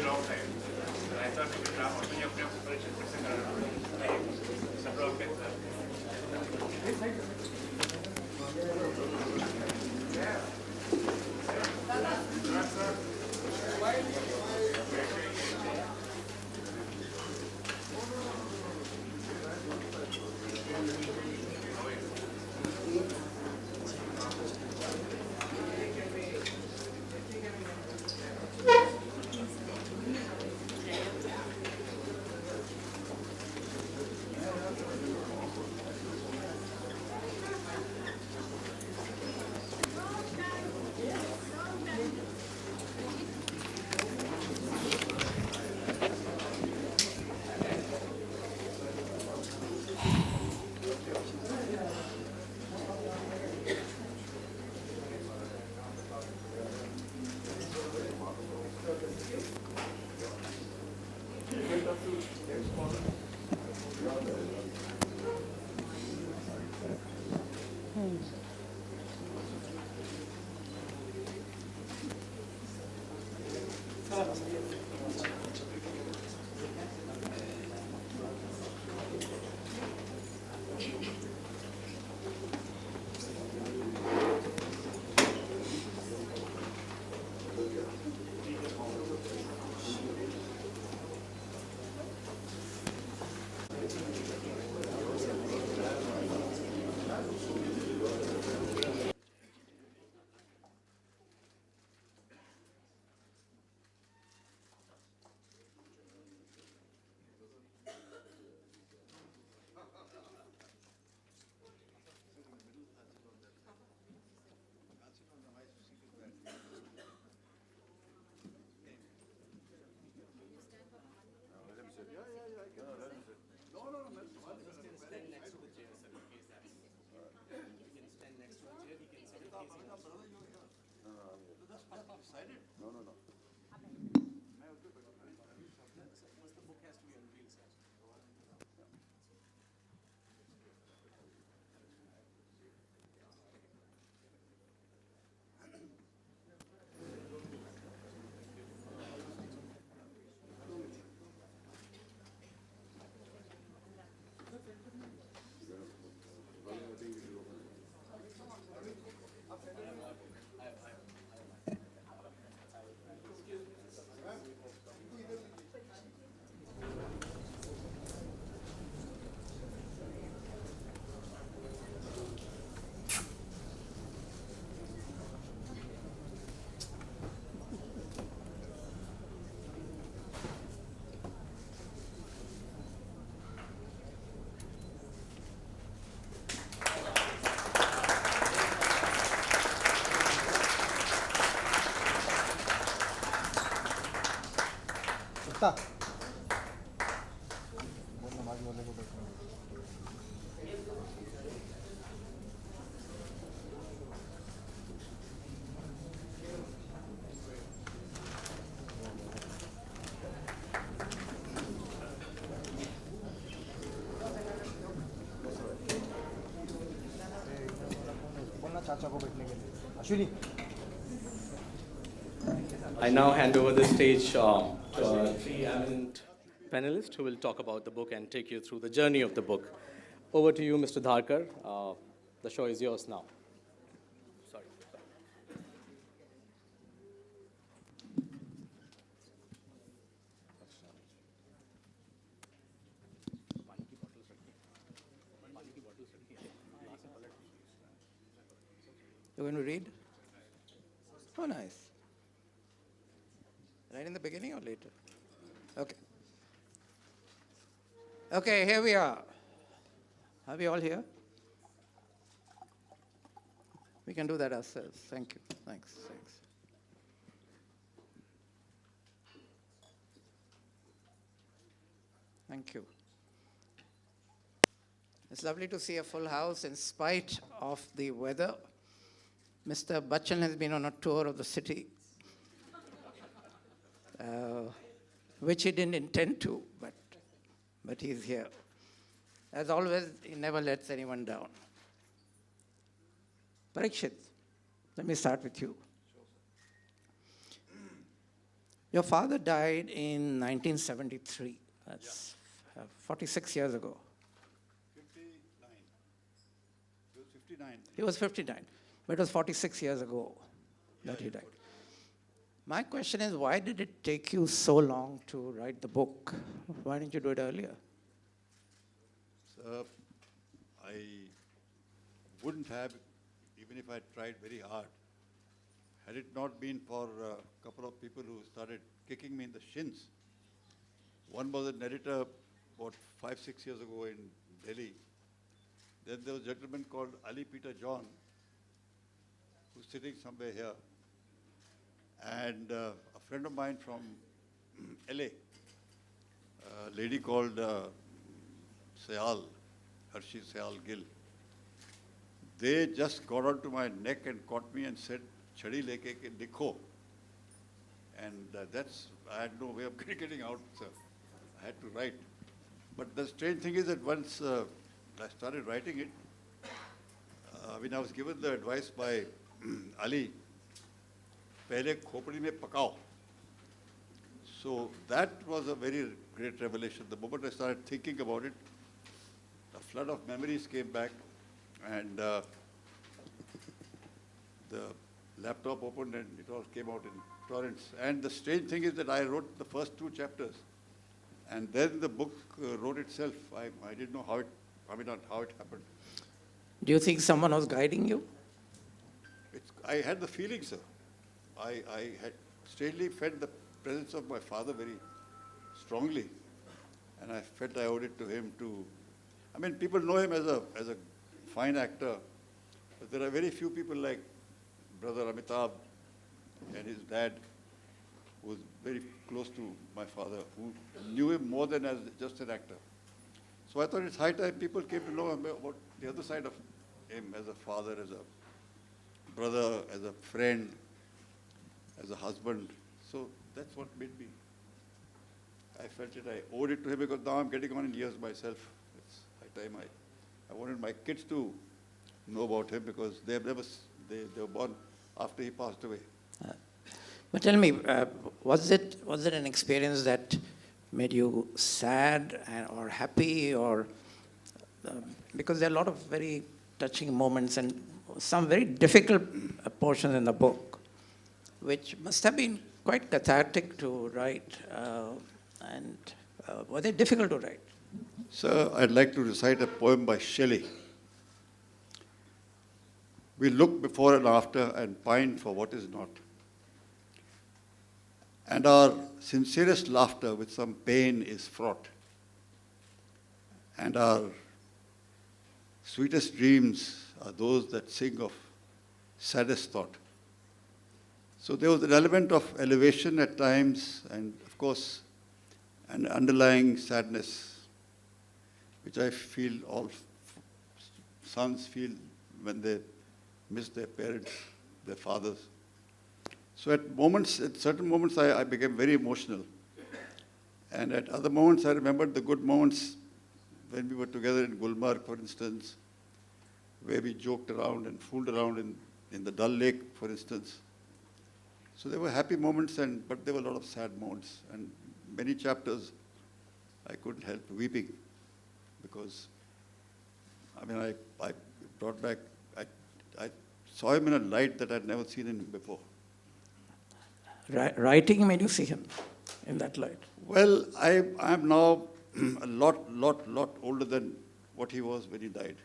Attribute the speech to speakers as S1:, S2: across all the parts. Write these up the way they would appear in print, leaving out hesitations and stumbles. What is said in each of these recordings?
S1: long time. And I thought maybe now also you have Parikshat
S2: I now hand over the stage to our three eminent panelists who will talk about the book and take you through the journey of the book. Over to you, Mr. Dharkar. The show is yours now. Sorry.
S3: You're going to read? Oh, nice. Right in the beginning or later? Okay. Okay, here we are. Are we all here? We can do that ourselves. Thank you. Thanks. Thank you. It's lovely to see a full house in spite of the weather. Mr. Bachchan has been on a tour of the city, which he didn't intend to, but he's here. As always, he never lets anyone down. Parikshit, let me start with you. Your father died in 1973. That's 46 years ago.
S4: 59. He was 59.
S3: He was 59, but it was 46 years ago that he died. My question is, why did it take you so long to write the book? Why didn't you do it earlier?
S4: So I wouldn't have, even if I tried very hard, had it not been for a couple of people who started kicking me in the shins. One was an editor about 5-6 years ago in Delhi. Then there was a gentleman called Ali Peter John, who's sitting somewhere here. And a friend of mine from LA, a lady called Sayal, Hershey Sayal Gill. They just got onto my neck and caught me and said, "Chadi leke ke likho." And I had no way of getting out, so I had to write. But the strange thing is that once I started writing it, I was given the advice by Ali, "Pehle khopadi mein pakao." So that was a very great revelation. The moment I started thinking about it, a flood of memories came back, and the laptop opened and it all came out in torrents. And the strange thing is that I wrote the first 2 chapters, and then the book wrote itself. I didn't know how it happened.
S3: Do you think someone was guiding you?
S4: I had the feeling, sir. I had strangely felt the presence of my father very strongly, and I felt I owed it to him to. People know him as a fine actor, but there are very few people like Brother Amitabh and his dad, who was very close to my father, who knew him more than as just an actor. So I thought it's high time people came to know about the other side of him as a father, as a brother, as a friend, as a husband. So that's what made me. I felt it, I owed it to him, because now I'm getting on in years myself. It's high time I wanted my kids to know about him, because they were born after he passed away.
S3: But tell me, was it an experience that made you sad or happy, or because there are a lot of very touching moments and some very difficult portions in the book, which must have been quite cathartic to write, and were they difficult to write?
S4: Sir, I'd like to recite a poem by Shelley. We look before and after and pine for what is not. And our sincerest laughter with some pain is fraught. And our sweetest dreams are those that sing of saddest thought. So there was an element of elevation at times, and of course, an underlying sadness, which I feel all sons feel when they miss their parents, their fathers. So at certain moments, I became very emotional. And at other moments, I remembered the good moments when we were together in Gulmarg, for instance, where we joked around and fooled around in the Dal Lake, for instance. So there were happy moments, but there were a lot of sad moments. And many chapters, I couldn't help weeping, because, I brought back, I saw him in a light that I'd never seen him before.
S3: Writing made you see him in that light.
S4: Well, I'm now a lot older than what he was when he died.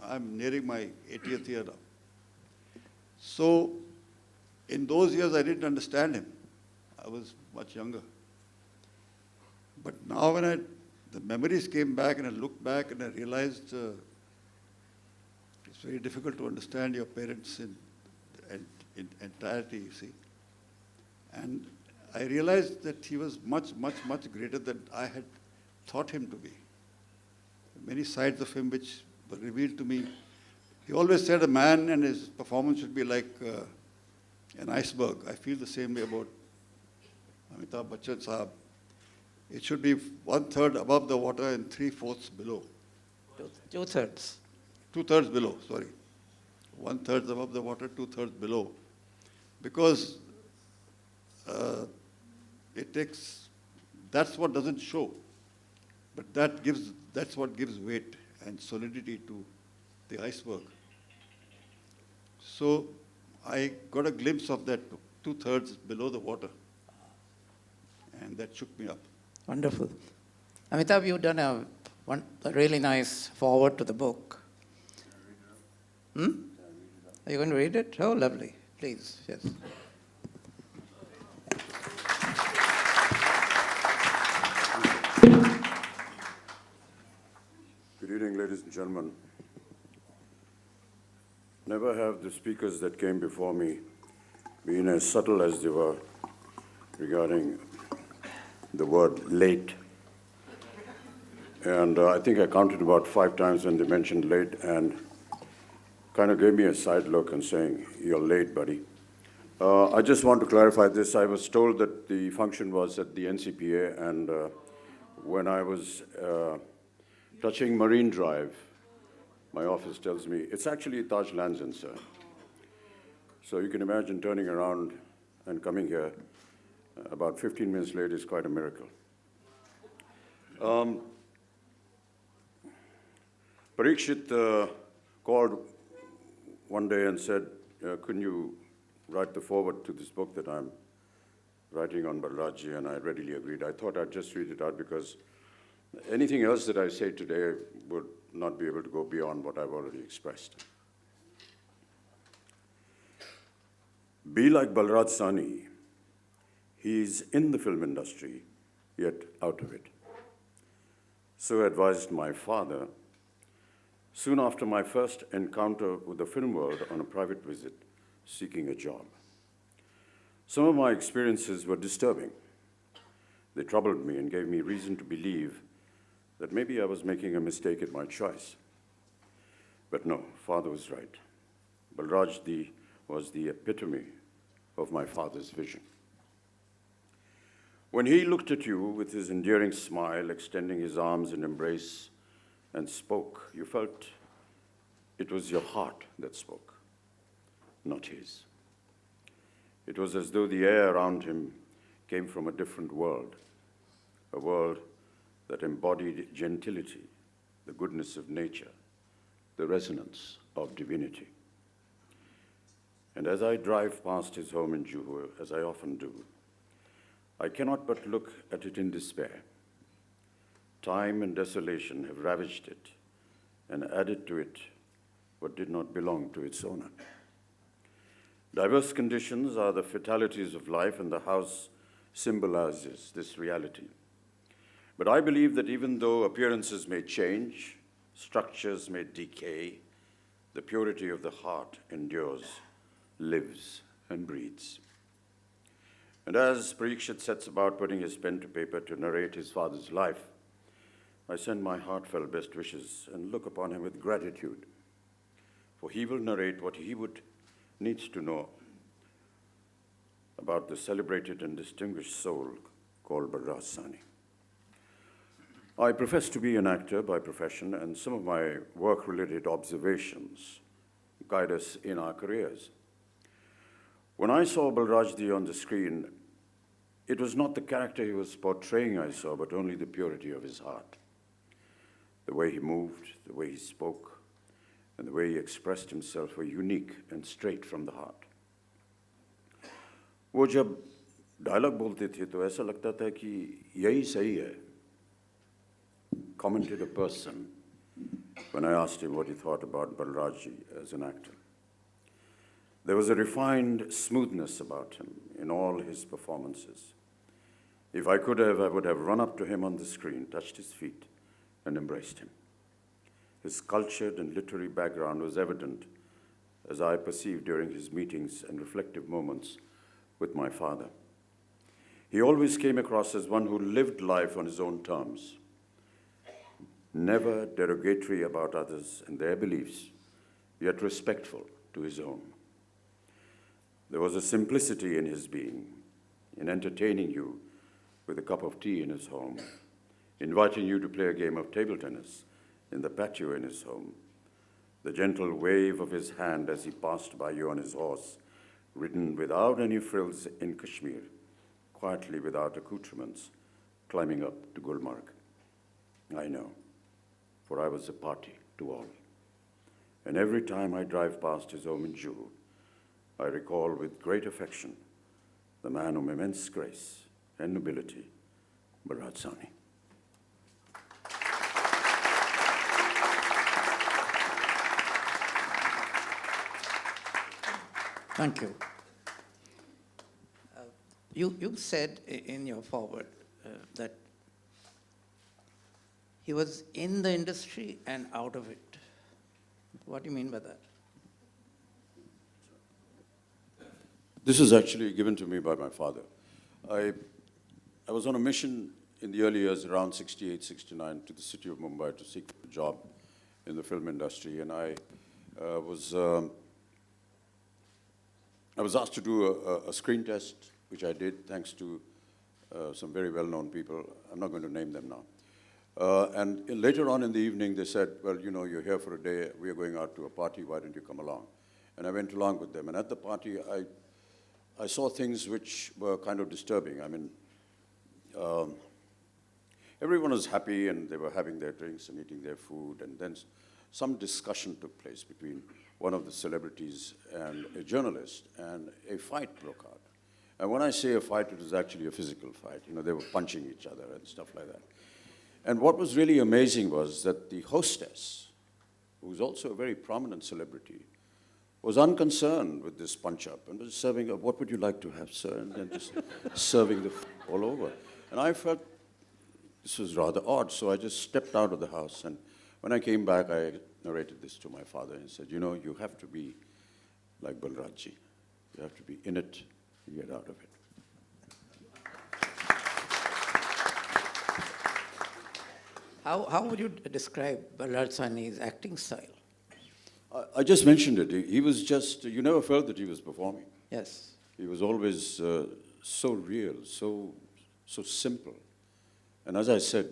S4: I'm nearing my 80th year now. So, in those years, I didn't understand him. I was much younger. But now when the memories came back and I looked back and I realized it's very difficult to understand your parents in entirety, you see. And I realized that he was much greater than I had thought him to be. Many sides of him which were revealed to me. He always said a man and his performance should be like an iceberg. I feel the same way about Amitabh Bachchan Sahab. It should be 1/3 above the water and 3/4 below.
S3: 2/3.
S4: 2/3 below, sorry. 1/3 above the water, 2/3 below. Because that's what doesn't show. But that's what gives weight and solidity to the iceberg. So I got a glimpse of that 2/3 below the water. And that shook me up.
S3: Wonderful. Amitabh, you've done a really nice forward to the book. Are you going to read it? Oh, lovely. Please, yes.
S5: Good evening, ladies and gentlemen. Never have the speakers that came before me been as subtle as they were regarding the word late. And I think I counted about 5 times when they mentioned late and kind of gave me a side look and saying, "You're late, buddy." I just want to clarify this. I was told that the function was at the NCPA, and when I was touching Marine Drive, my office tells me, it's actually Taj Lands End, sir. So you can imagine turning around and coming here about 15 minutes late is quite a miracle. Parikshat called one day and said, couldn't you write the foreword to this book that I'm writing on Balrajji? And I readily agreed. I thought I'd just read it out because anything else that I say today would not be able to go beyond what I've already expressed. Be like Balraj Sahni. He's in the film industry, yet out of it. So advised my father, soon after my first encounter with the film world on a private visit, seeking a job. Some of my experiences were disturbing. They troubled me and gave me reason to believe that maybe I was making a mistake in my choice. But no, father was right. Balraj was the epitome of my father's vision. When he looked at you with his endearing smile, extending his arms in embrace, and spoke, you felt it was your heart that spoke, not his. It was as though the air around him came from a different world, a world that embodied gentility, the goodness of nature, the resonance of divinity. And as I drive past his home in Juhu, as I often do, I cannot but look at it in despair. Time and desolation have ravaged it and added to it what did not belong to its owner. Diverse conditions are the fatalities of life, and the house symbolizes this reality. But I believe that even though appearances may change, structures may decay, the purity of the heart endures, lives, and breathes. And as Parikshat sets about putting his pen to paper to narrate his father's life, I send my heartfelt best wishes and look upon him with gratitude, for he will narrate what he would need to know about the celebrated and distinguished soul called Balraj Sahni. I profess to be an actor by profession, and some of my work-related observations guide us in our careers. When I saw Balrajji on the screen, it was not the character he was portraying I saw, but only the purity of his heart. The way he moved, the way he spoke, and the way he expressed himself were unique and straight from the heart. वो जब dialogue बोलते थे तो ऐसा लगता था कि यही सही है. Commented a person when I asked him what he thought about Balrajji as an actor. There was a refined smoothness about him in all his performances. If I could have, I would have run up to him on the screen, touched his feet, and embraced him. His cultured and literary background was evident, as I perceived during his meetings and reflective moments with my father. He always came across as one who lived life on his own terms, never derogatory about others and their beliefs, yet respectful to his own. There was a simplicity in his being, in entertaining you with a cup of tea in his home, inviting you to play a game of table tennis in the patio in his home, the gentle wave of his hand as he passed by you on his horse, ridden without any frills in Kashmir, quietly without accoutrements, climbing up to Gulmarg. I know, for I was a party to all. And every time I drive past his home in Juhu, I recall with great affection the man of immense grace and nobility, Balraj Sahni.
S3: Thank you. You said in your foreword that he was in the industry and out of it. What do you mean by that?
S5: This is actually given to me by my father. I was on a mission in the early years, around 68, 69, to the city of Mumbai to seek a job in the film industry. And I was asked to do a screen test, which I did, thanks to some very well-known people. I'm not going to name them now. And later on in the evening, they said, well, you know, you're here for a day. We are going out to a party. Why don't you come along? And I went along with them. And at the party, I saw things which were kind of disturbing. I mean, everyone was happy, and they were having their drinks and eating their food. And then some discussion took place between one of the celebrities and a journalist, and a fight broke out. And when I say a fight, it was actually a physical fight. You know, they were punching each other and stuff like that. And what was really amazing was that the hostess, who was also a very prominent celebrity, was unconcerned with this punch-up and was serving up, what would you like to have, sir? And then just serving the food all over. And I felt this was rather odd, so I just stepped out of the house. And when I came back, I narrated this to my father and said, you know, you have to be like Balrajji. You have to be in it to get out of it.
S3: How would you describe Balraj Sahni's acting style?
S5: I just mentioned it. He was just, you never felt that he was performing.
S3: Yes.
S5: He was always so real, so simple. And as I said,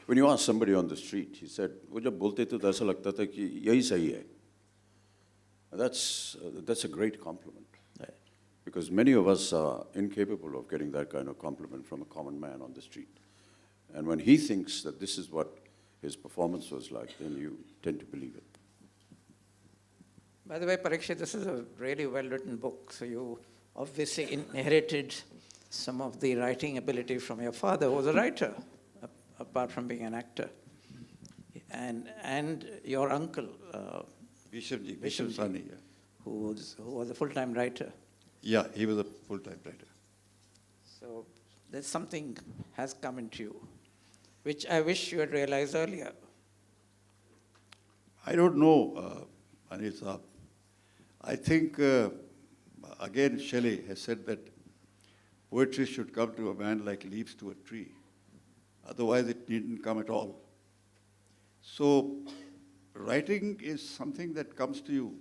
S5: when you ask somebody on the street, he said, "वो जब बोलते थे तो ऐसा लगता था कि यही सही है." That's a great compliment.
S3: Right.
S5: Because many of us are incapable of getting that kind of compliment from a common man on the street. And when he thinks that this is what his performance was like, then you tend to believe it.
S3: By the way, Parikshat, this is a really well-written book, so you obviously inherited some of the writing ability from your father, who was a writer, apart from being an actor. And your uncle,
S4: Vishamji
S3: Sahni,
S4: yeah.
S3: who was a full-time writer.
S4: Yeah, he was a full-time writer.
S3: So there's something has come into you, which I wish you had realized earlier.
S4: I don't know, Anil Saab. I think, again, Shelley has said that poetry should come to a man like leaves to a tree. Otherwise, it needn't come at all. So, writing is something that comes to you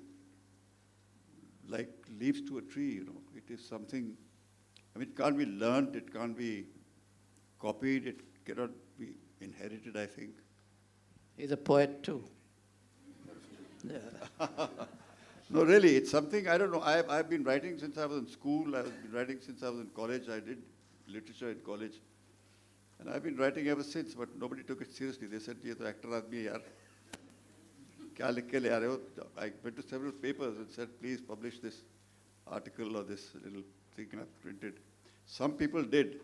S4: like leaves to a tree, you know. It is something, I mean, it can't be learned, it can't be copied, it cannot be inherited, I think.
S3: He's a poet too. Yeah.
S4: No, really, it's something, I don't know, I've been writing since I was in school, I've been writing since I was in college, I did literature in college. And I've been writing ever since, but nobody took it seriously. They said, "Ye to actor aadmi hai yaar. Kya likh ke le aa rahe ho?" I went to several papers and said, "Please publish this article or this little thing I've printed." Some people did,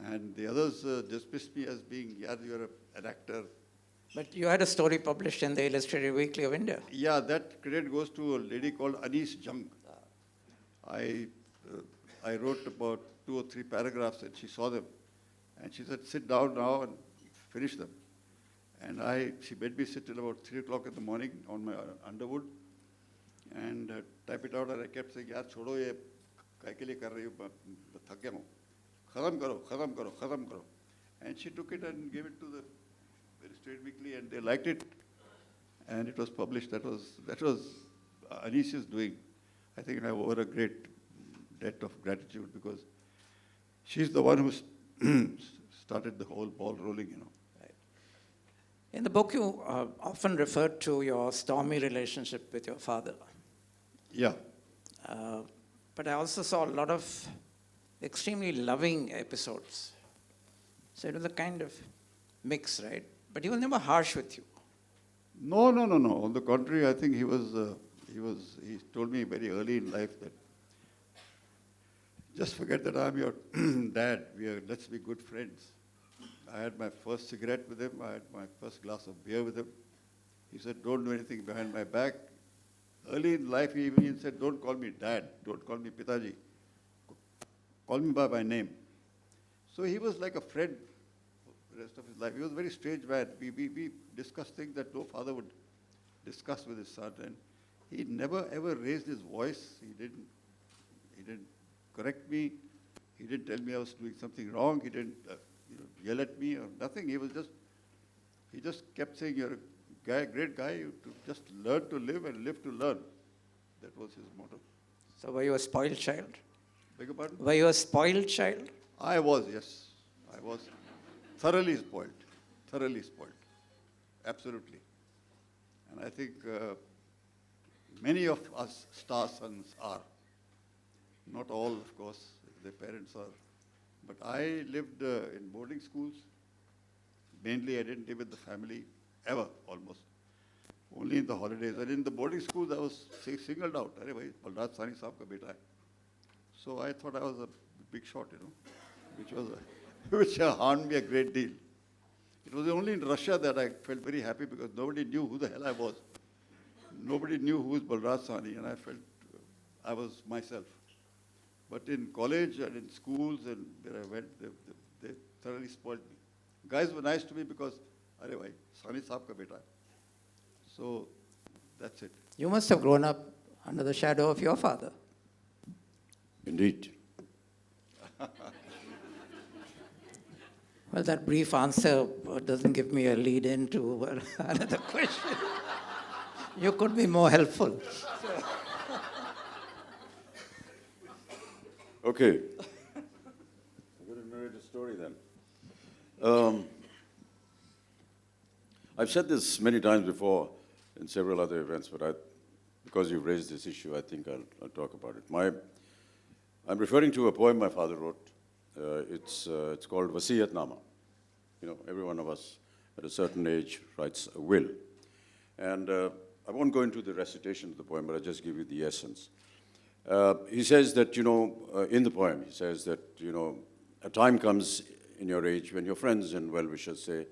S4: and the others dismissed me as being, "Yeah, you're an actor."
S3: But you had a story published in the Illustrated Weekly of India.
S4: Yeah, that credit goes to a lady called Anis Jung. I wrote about 2 or 3 paragraphs and she saw them. And she said, "Sit down now and finish them." And she made me sit till about 3 o'clock in the morning on my underwood and type it out. And I kept saying, "Yaar, chodo ye, kai ke liye kar rahi ho, thak gaya hu. Khatam karo, khatam karo, khatam karo." And she took it and gave it to the Illustrated Weekly, and they liked it. And it was published. That was Anis's doing. I think I owe her a great debt of gratitude because she's the one who started the whole ball rolling, you know.
S3: Right. In the book, you often refer to your stormy relationship with your father.
S4: Yeah.
S3: But I also saw a lot of extremely loving episodes. So it was a kind of mix, right? But he was never harsh with you.
S4: No. On the contrary, I think he told me very early in life that just forget that I'm your dad. Let's be good friends. I had my first cigarette with him. I had my first glass of beer with him. He said, don't do anything behind my back. Early in life, he even said, don't call me dad. Don't call me Pitaji. Call me by my name. So he was like a friend for the rest of his life. He was a very strange man. We discussed things that no father would discuss with his son. And he never ever raised his voice. He didn't correct me. He didn't tell me I was doing something wrong. He didn't yell at me or nothing. He just kept saying, you're a great guy. You just learn to live and live to learn. That was his motto.
S3: So were you a spoiled child?
S4: Beg your pardon?
S3: Were you a spoiled child?
S4: I was, yes. I was thoroughly spoiled. Thoroughly spoiled. Absolutely. And I think many of us star sons are. Not all, of course, their parents are. But I lived in boarding schools. Mainly, I didn't live with the family ever, almost. Only in the holidays. And in the boarding schools, I was singled out. Arey bhai, Balraj Sahni saab ka beta hai. So I thought I was a big shot, which harmed me a great deal. It was only in Russia that I felt very happy because nobody knew who the hell I was. Nobody knew who was Balraj Sahni, and I felt I was myself. But in college and in schools and where I went, they thoroughly spoiled me. Guys were nice to me because, arey bhai, Sahni saab ka beta hai. So that's it.
S3: You must have grown up under the shadow of your father.
S5: Indeed.
S3: Well, that brief answer doesn't give me a lead into another question. You could be more helpful.
S5: Okay. I'm going to narrate a story then. I've said this many times before in several other events, but because you've raised this issue, I think I'll talk about it. I'm referring to a poem my father wrote. It's called Wasiyat Nama. Every one of us at a certain age writes a will. And I won't go into the recitation of the poem, but I'll just give you the essence. He says that, in the poem, he says that, a time comes in your age when your friends and well-wishers say,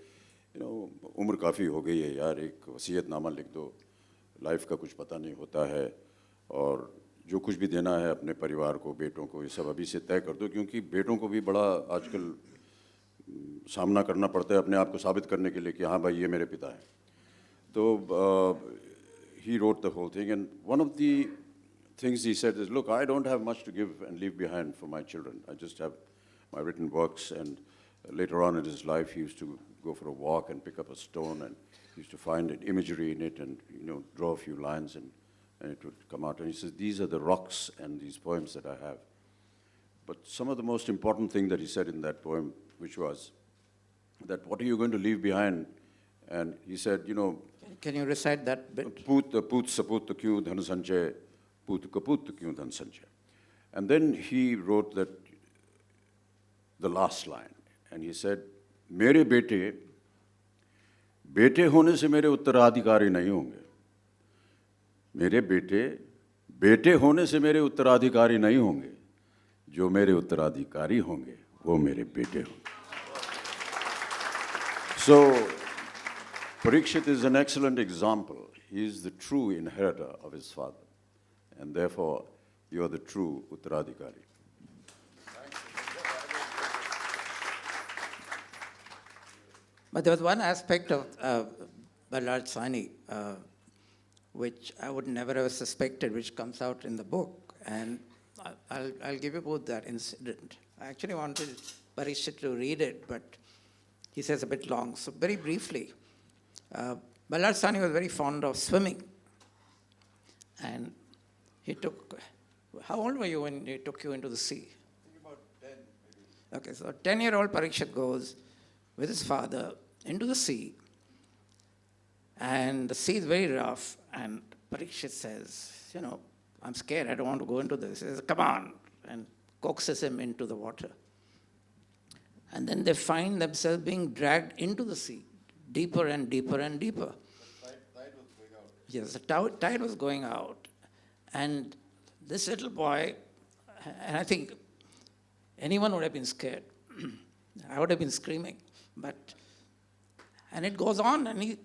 S5: umr kafi ho gayi hai yaar, ek wasiyat nama likh do, life ka kuch pata nahi hota hai, और जो कुछ भी देना है अपने परिवार को, बेटों को, ये सब अभी से तय कर दो, क्योंकि बेटों को भी बड़ा आजकल सामना करना पड़ता है अपने आप को साबित करने के लिए कि हाँ भाई ये मेरे पिता हैं. तो he wrote the whole thing, and one of the things he said is, look, I don't have much to give and leave behind for my children. I just have my written works, and later on in his life he used to go for a walk and pick up a stone, and he used to find an imagery in it and draw a few lines, and it would come out. And he says, these are the rocks and these poems that I have. But some of the most important thing that he said in that poem, which was that what are you going to leave behind? And he said,
S3: Can you recite that bit?
S5: Put saput kyu dhan sanchay, put kaput kyu dhan sanchay. And then he wrote that the last line, and he said, मेरे बेटे बेटे होने से मेरे उत्तराधिकारी नहीं होंगे. मेरे बेटे बेटे होने से मेरे उत्तराधिकारी नहीं होंगे. जो मेरे उत्तराधिकारी होंगे वो मेरे बेटे होंगे. So Parikshat is an excellent example. He is the true inheritor of his father, and therefore you are the true Uttaradhikari.
S3: But there was one aspect of Balraj Sahni which I would never have suspected, which comes out in the book. And I'll give you both that incident. I actually wanted Parikshat to read it, but he says a bit long. So very briefly, Balraj Sahni was very fond of swimming. And he took, how old were you when he took you into the sea?
S4: I think about 10, maybe.
S3: Okay, so a 10-year-old Parikshat goes with his father into the sea. And the sea is very rough. And Parikshat says, I'm scared. I don't want to go into this. He says, come on. And coaxes him into the water. And then they find themselves being dragged into the sea, deeper and deeper and deeper.
S4: Tide was going out.
S3: Yes, the tide was going out. And this little boy, and I think anyone would have been scared. I would have been screaming. And it goes on, and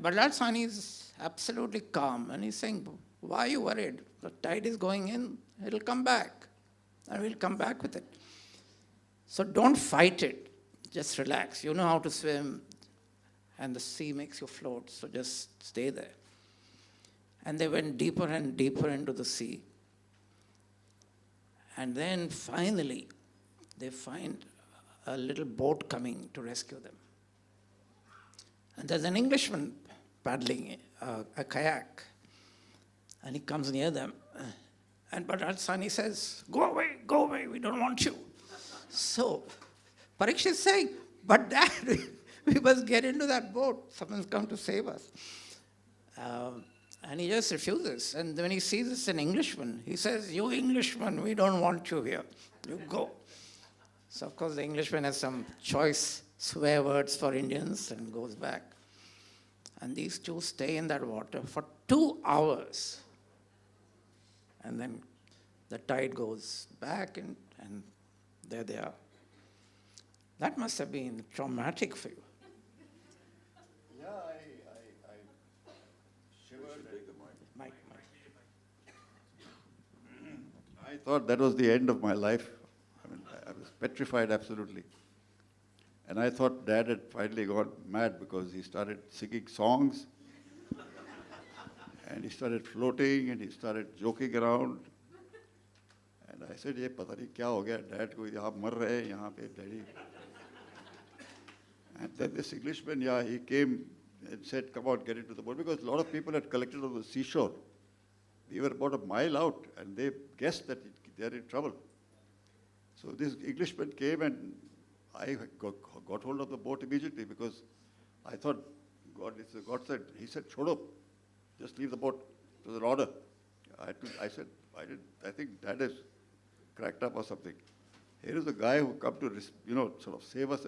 S3: Balraj Sahni is absolutely calm. And he's saying, why are you worried? The tide is going in, it'll come back. And we'll come back with it. So don't fight it. Just relax. You know how to swim, and the sea makes you float, so just stay there. And they went deeper and deeper into the sea. And then finally, they find a little boat coming to rescue them. And there's an Englishman paddling a kayak. And he comes near them. And Balraj Sahni says, go away, we don't want you. So Parikshat is saying, but Dad, we must get into that boat. Someone's come to save us. And he just refuses. And when he sees it's an Englishman, he says, you Englishman, we don't want you here. You go. So, of course, the Englishman has some choice swear words for Indians and goes back. And these two stay in that water for 2 hours. And then the tide goes back, and there they are. That must have been traumatic for you.
S4: Yeah, I shivered.
S3: Mike.
S4: I thought that was the end of my life. I was petrified absolutely. And I thought Dad had finally gone mad because he started singing songs. And he started floating and he started joking around. And I said, "Ye pata nahi kya ho gaya? Dad ko yahan mar rahe, yahan pe daddy." And then this Englishman, he came and said, "Come on, get into the boat," because a lot of people had collected on the seashore. We were about a mile out, and they guessed that they're in trouble. So this Englishman came, and I got hold of the boat immediately because I thought, God said, he said, "Chodo, just leave the boat." It was an order. I said, I think Dad is cracked up or something. Here is a guy who come to, sort of save us.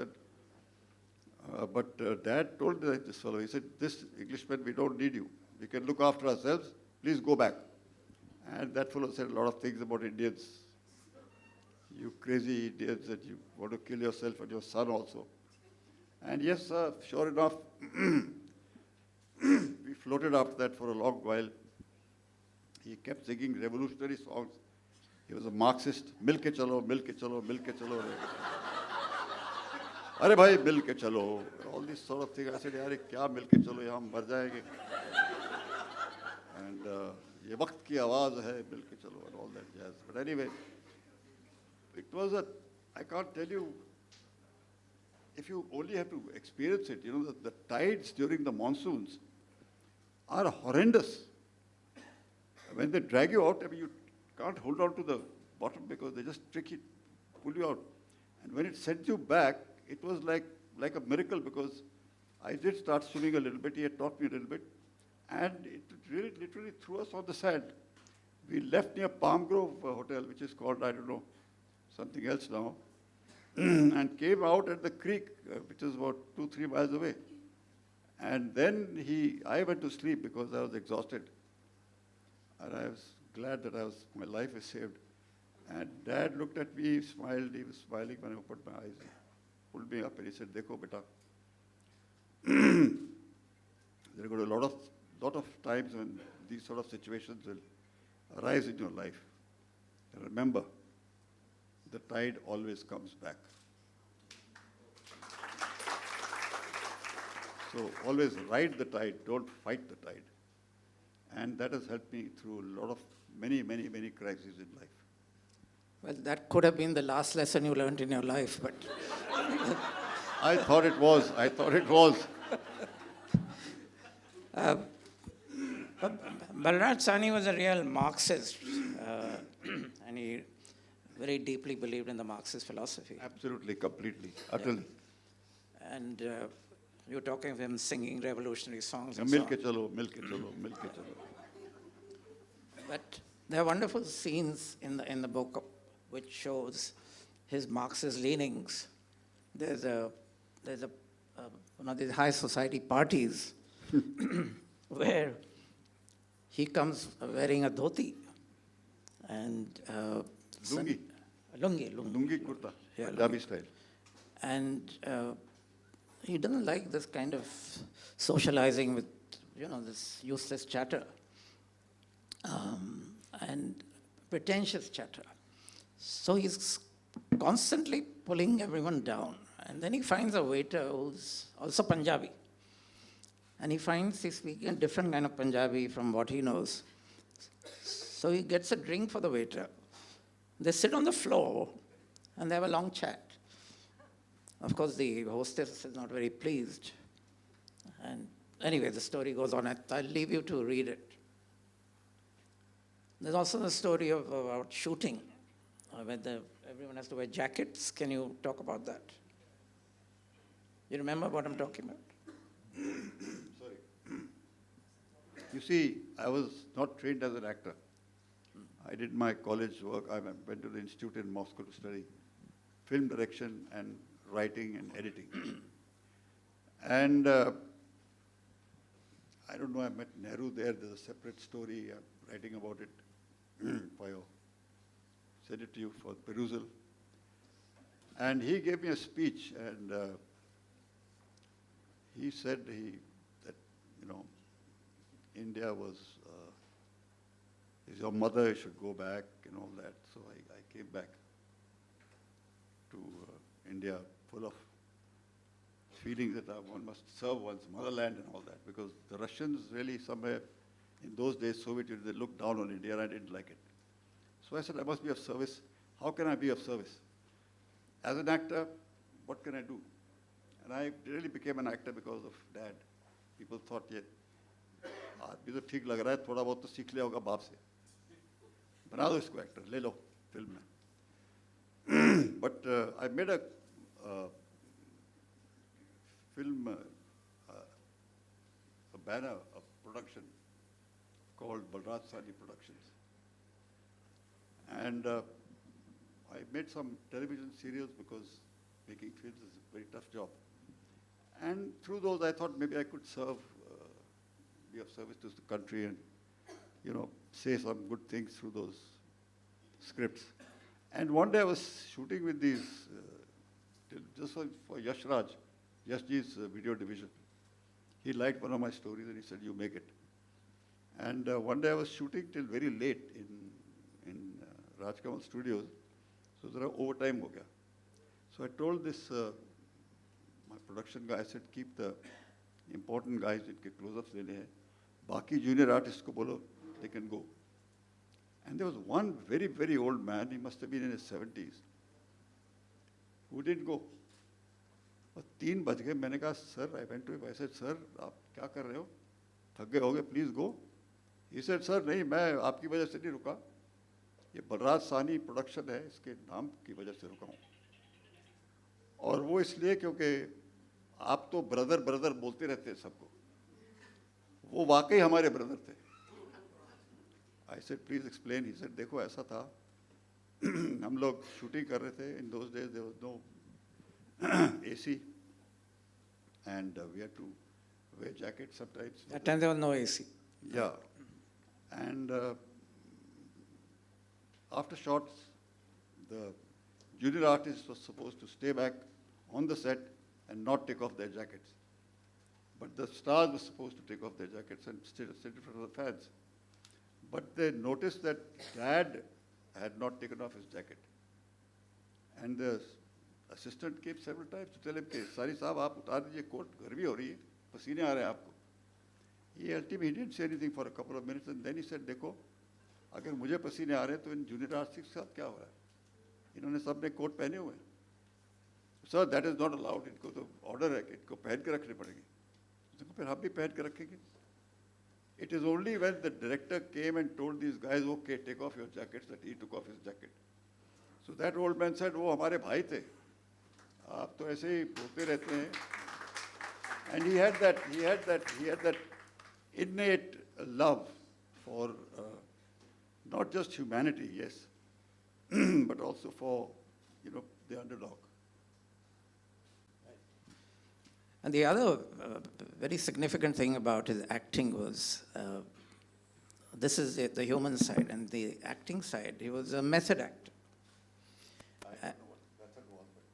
S4: But Dad told this fellow, he said, "This Englishman, we don't need you. We can look after ourselves. Please go back." And that fellow said a lot of things about Indians. You crazy Indians, that you want to kill yourself and your son also. And yes, sure enough, we floated after that for a long while. He kept singing revolutionary songs. He was a Marxist. Mil ke chalo, mil ke chalo, mil ke chalo. Are bhai, mil ke chalo. All these sort of things. I said, "Yaar, kya mil ke chalo, yahan mar jayenge." And ye waqt ki awaaz hai, mil ke chalo, and all that jazz. But anyway, it was I can't tell you, if you only have to experience it, the tides during the monsoons are horrendous. When they drag you out, you can't hold on to the bottom because they just pull you out. And when it sent you back, it was like a miracle because I did start swimming a little bit. He had taught me a little bit. And it really literally threw us on the sand. We left near Palm Grove Hotel, which is called, I don't know, something else now, and came out at the creek, which is about 2-3 miles away. And then I went to sleep because I was exhausted. And I was glad that my life is saved. And Dad looked at me, smiled. He was smiling when I opened my eyes. He pulled me up and he said, "Dekho, beta." There are going to be a lot of times when these sort of situations will arise in your life. And remember, the tide always comes back. So always ride the tide, don't fight the tide. And that has helped me through many crises in life.
S3: Well, that could have been the last lesson you learned in your life, but...
S4: I thought it was.
S3: Balraj Sahni was a real Marxist, and he very deeply believed in the Marxist philosophy.
S4: Absolutely, completely, utterly.
S3: And you were talking of him singing revolutionary songs and
S4: Mil
S3: so
S4: ke
S3: on.
S4: chalo, mil ke chalo, mil ke chalo.
S3: But there are wonderful scenes in the book which shows his Marxist leanings. There's one of these high society parties where he comes wearing a dhoti and
S4: Lungi. Lungi kurta,
S3: Yeah,
S4: Punjabi style.
S3: and he doesn't like this kind of socializing with, this useless chatter and pretentious chatter. So he's constantly pulling everyone down. And then he finds a waiter who's also Punjabi. And he finds he's speaking a different kind of Punjabi from what he knows. So he gets a drink for the waiter. They sit on the floor and they have a long chat. Of course, the hostess is not very pleased. And anyway, the story goes on. I'll leave you to read it. There's also the story about shooting, where everyone has to wear jackets. Can you talk about that? You remember what I'm talking about?
S4: Sorry. You see, I was not trained as an actor. I did my college work. I went to the institute in Moscow to study film direction and writing and editing. And I don't know, I met Nehru there. There's a separate story. I'm writing about it for you. Send it to you for perusal. And he gave me a speech, and he said that, India was, is your mother, you should go back and all that. So I came back to India full of feelings that one must serve one's motherland and all that, because the Russians really somewhere in those days, Soviet Union, they looked down on India and I didn't like it. So I said, I must be of service. How can I be of service? As an actor, what can I do? And I really became an actor because of Dad. People thought, yeah, आदमी तो ठीक लग रहा है, थोड़ा बहुत तो सीख लिया होगा बाप से. बना दो इसको एक्टर, ले लो फिल्म में. But I made a film, a banner, a production called Balraj Sahni Productions. And I made some television serials because making films is a very tough job. And through those, I thought maybe I could serve, be of service to the country and, say some good things through those scripts. And one day I was shooting with these, just for Yash Raj, Yashji's video division. He liked one of my stories and he said, you make it. And one day I was shooting till very late in Rajkamal Studios. So there was overtime ho gaya. So I told this, my production guy, I said, keep the important guys, jinke close-ups lene hai. Baki junior artists ko bolo, they can go. And there was one very, very old man, he must have been in his 70s, who didn't go. और 3 बज गए, मैंने कहा, sir, I went to him, I said, sir, आप क्या कर रहे हो? थक गए होगे, please go. He said, sir, नहीं, मैं आपकी वजह से नहीं रुका. ये बलराज साहनी प्रोडक्शन है, इसके नाम की वजह से रुका हूँ. और वो इसलिए क्योंकि आप तो ब्रदर ब्रदर बोलते रहते हैं सबको. वो वाकई हमारे ब्रदर थे. I said, please explain. He said, देखो ऐसा था, हम लोग शूटिंग कर रहे थे. In those days there was no AC, and we had to wear jackets sometimes.
S3: That time there was no AC.
S4: Yeah. And after shots, the junior artists were supposed to stay back on the set and not take off their jackets. But the stars were supposed to take off their jackets and sit in front of the fans. But they noticed that Dad had not taken off his jacket. And the assistant came several times to tell him, Sari Saab, aap utar dijiye coat, garmi ho rahi hai, pasine aa rahe hain aapko. He didn't say anything for a couple of minutes, and then he said, देखो, अगर मुझे पसीने आ रहे हैं तो in junior artist के साथ क्या हो रहा है? इन्होंने सब ने कोट पहने हुए हैं. Sir, that is not allowed. इनको तो ऑर्डर है कि इनको पहन के रखने पड़ेंगे. तो फिर हम भी पहन के रखेंगे. It is only when the director came and told these guys, okay, take off your jackets, that he took off his jacket. So that old man said, वो हमारे भाई थे. आप तो ऐसे ही बोलते रहते हैं. And he had that innate love for not just humanity, yes, but also for, the underdog.
S3: And the other very significant thing about his acting was, this is the human side, and the acting side, he was a method actor.
S4: I don't know what method was, but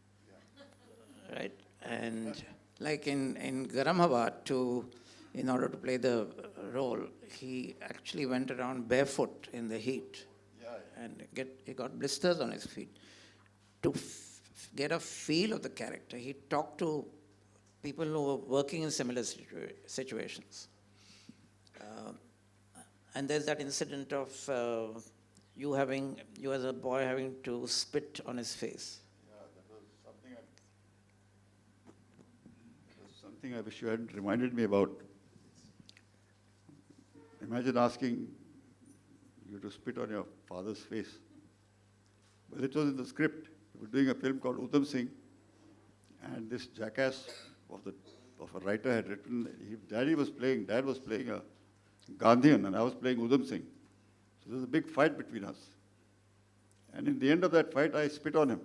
S4: yeah.
S3: Right? And like in Garam Hawa, in order to play the role, he actually went around barefoot in the heat.
S4: Yeah.
S3: And he got blisters on his feet. To get a feel of the character, he talked to people who were working in similar situations. And there's that incident of you as a boy having to spit on his face.
S4: Yeah, that was something I wish you hadn't reminded me about. Imagine asking you to spit on your father's face. Well, it was in the script. We were doing a film called Udham Singh, and this jackass of a writer had written, dad was playing a Gandhian, and I was playing Udham Singh. So there was a big fight between us. And in the end of that fight, I spit on him.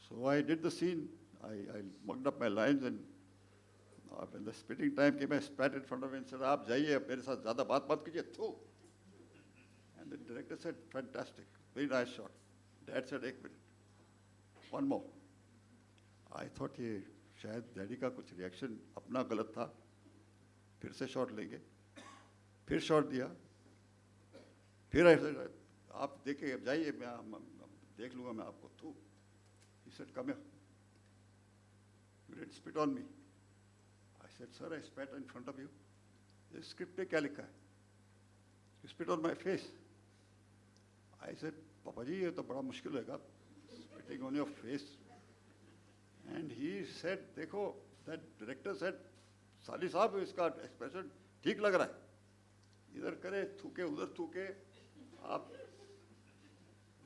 S4: So I did the scene. I mugged up my lines, and when the spitting time came, I spat in front of him and said, "Aap jaiye, ab mere saath zyada baat mat kijiye, thu." And the director said, "Fantastic, very nice shot." Dad said, "Ek minute, one more." I thought ये शायद daddy का कुछ reaction अपना गलत था, फिर से shot लेंगे, फिर शॉट दिया, फिर आप देखे अब जाइए, मैं देख लूँगा मैं आपको, थू. He said, "Come here. You didn't spit on me." I said, "Sir, I spat in front of you. This script में क्या लिखा है? You spit on my face." I said, "Papa ji, ये तो बड़ा मुश्किल होगा, spitting on your face." And he said, देखो, that director said, "साली साहब, इसका expression ठीक लग रहा है. इधर करे, थूके, उधर थूके." आप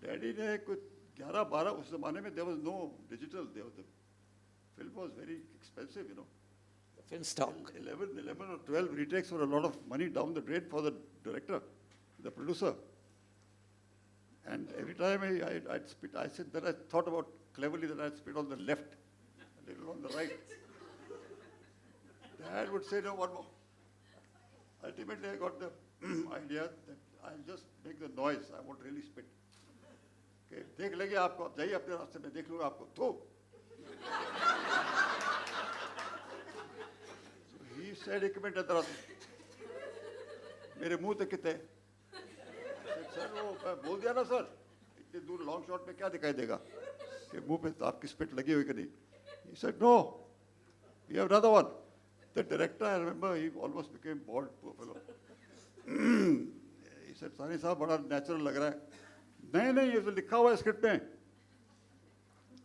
S4: डैडी ने कुछ 11-12, उस जमाने में there was no digital. The film was very expensive,
S3: The film stock.
S4: 11 or 12 retakes were a lot of money down the drain for the director, the producer. And every time I'd spit, I said that I thought about cleverly that I'd spit on the left, a little on the right. Dad would say, "No, one more." Ultimately, I got the idea that I'll just make the noise. I won't really spit. Okay, देख लेंगे आपको, आप जाइए अपने रास्ते में, देख लूँगा आपको, थू. So he said, "एक मिनट इधर आ, मेरे मुंह तक कितने?" सर वो बोल दिया ना सर, इतने दूर लॉन्ग शॉट में क्या दिखाई देगा कि मुंह पे आपकी स्पिट लगी हुई कि नहीं. He said, "No, we have another one." The director, I remember, he almost became bald, poor fellow. He said, "सानी साहब बड़ा नेचुरल लग रहा है." नहीं, ये तो लिखा हुआ है स्क्रिप्ट में.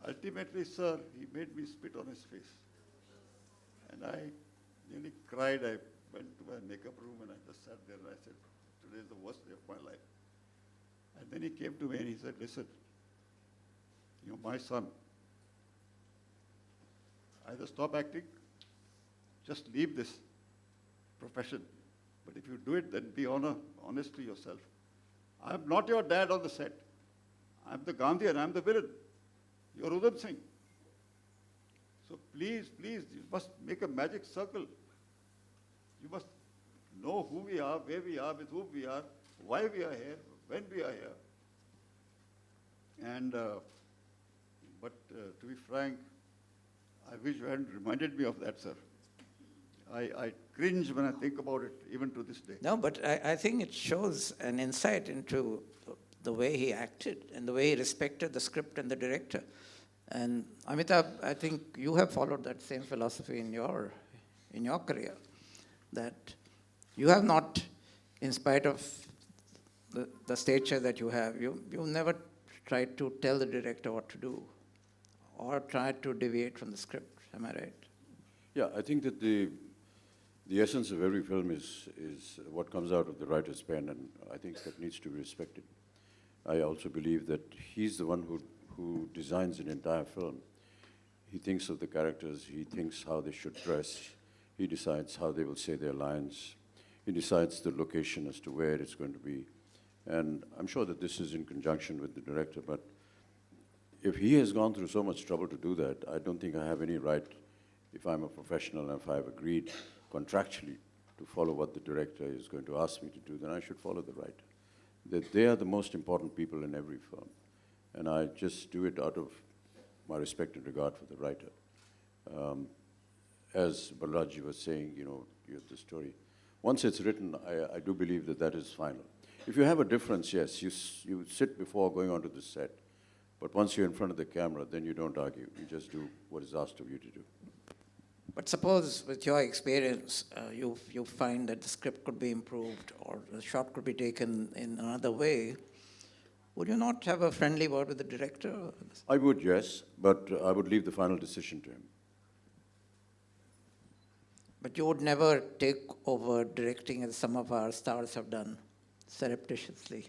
S4: Ultimately, sir, he made me spit on his face. And I nearly cried. I went to my makeup room and I just sat there and I said, "Today is the worst day of my life." And then he came to me and he said, "Listen, you're my son. Either stop acting, just leave this profession. But if you do it, then be honest to yourself. I'm not your dad on the set. I'm the Gandhian, I'm the villain. You're Udham Singh. So please, you must make a magic circle. You must know who we are, where we are, with whom we are, why we are here, when we are here." And, but to be frank, I wish you hadn't reminded me of that, sir. I cringe when I think about it, even to this day.
S3: No, but I think it shows an insight into the way he acted and the way he respected the script and the director. And Amitabh, I think you have followed that same philosophy in your career, that you have not, in spite of the stature that you have, you never tried to tell the director what to do or tried to deviate from the script. Am I right?
S5: Yeah, I think that the essence of every film is what comes out of the writer's pen, and I think that needs to be respected. I also believe that he's the one who designs an entire film. He thinks of the characters, he thinks how they should dress, he decides how they will say their lines, he decides the location as to where it's going to be, And I'm sure that this is in conjunction with the director, but if he has gone through so much trouble to do that, I don't think I have any right, if I'm a professional and if I've agreed contractually to follow what the director is going to ask me to do, then I should follow the writer. That they are the most important people in every film. And I just do it out of my respect and regard for the writer. As Balraj was saying, you have the story. Once it's written, I do believe that that is final. If you have a difference, yes, you sit before going onto the set. But once you're in front of the camera, then you don't argue. You just do what is asked of you to do.
S3: But suppose, with your experience, you find that the script could be improved or the shot could be taken in another way. Would you not have a friendly word with the director?
S5: I would, yes, but I would leave the final decision to him.
S3: But you would never take over directing as some of our stars have done, surreptitiously.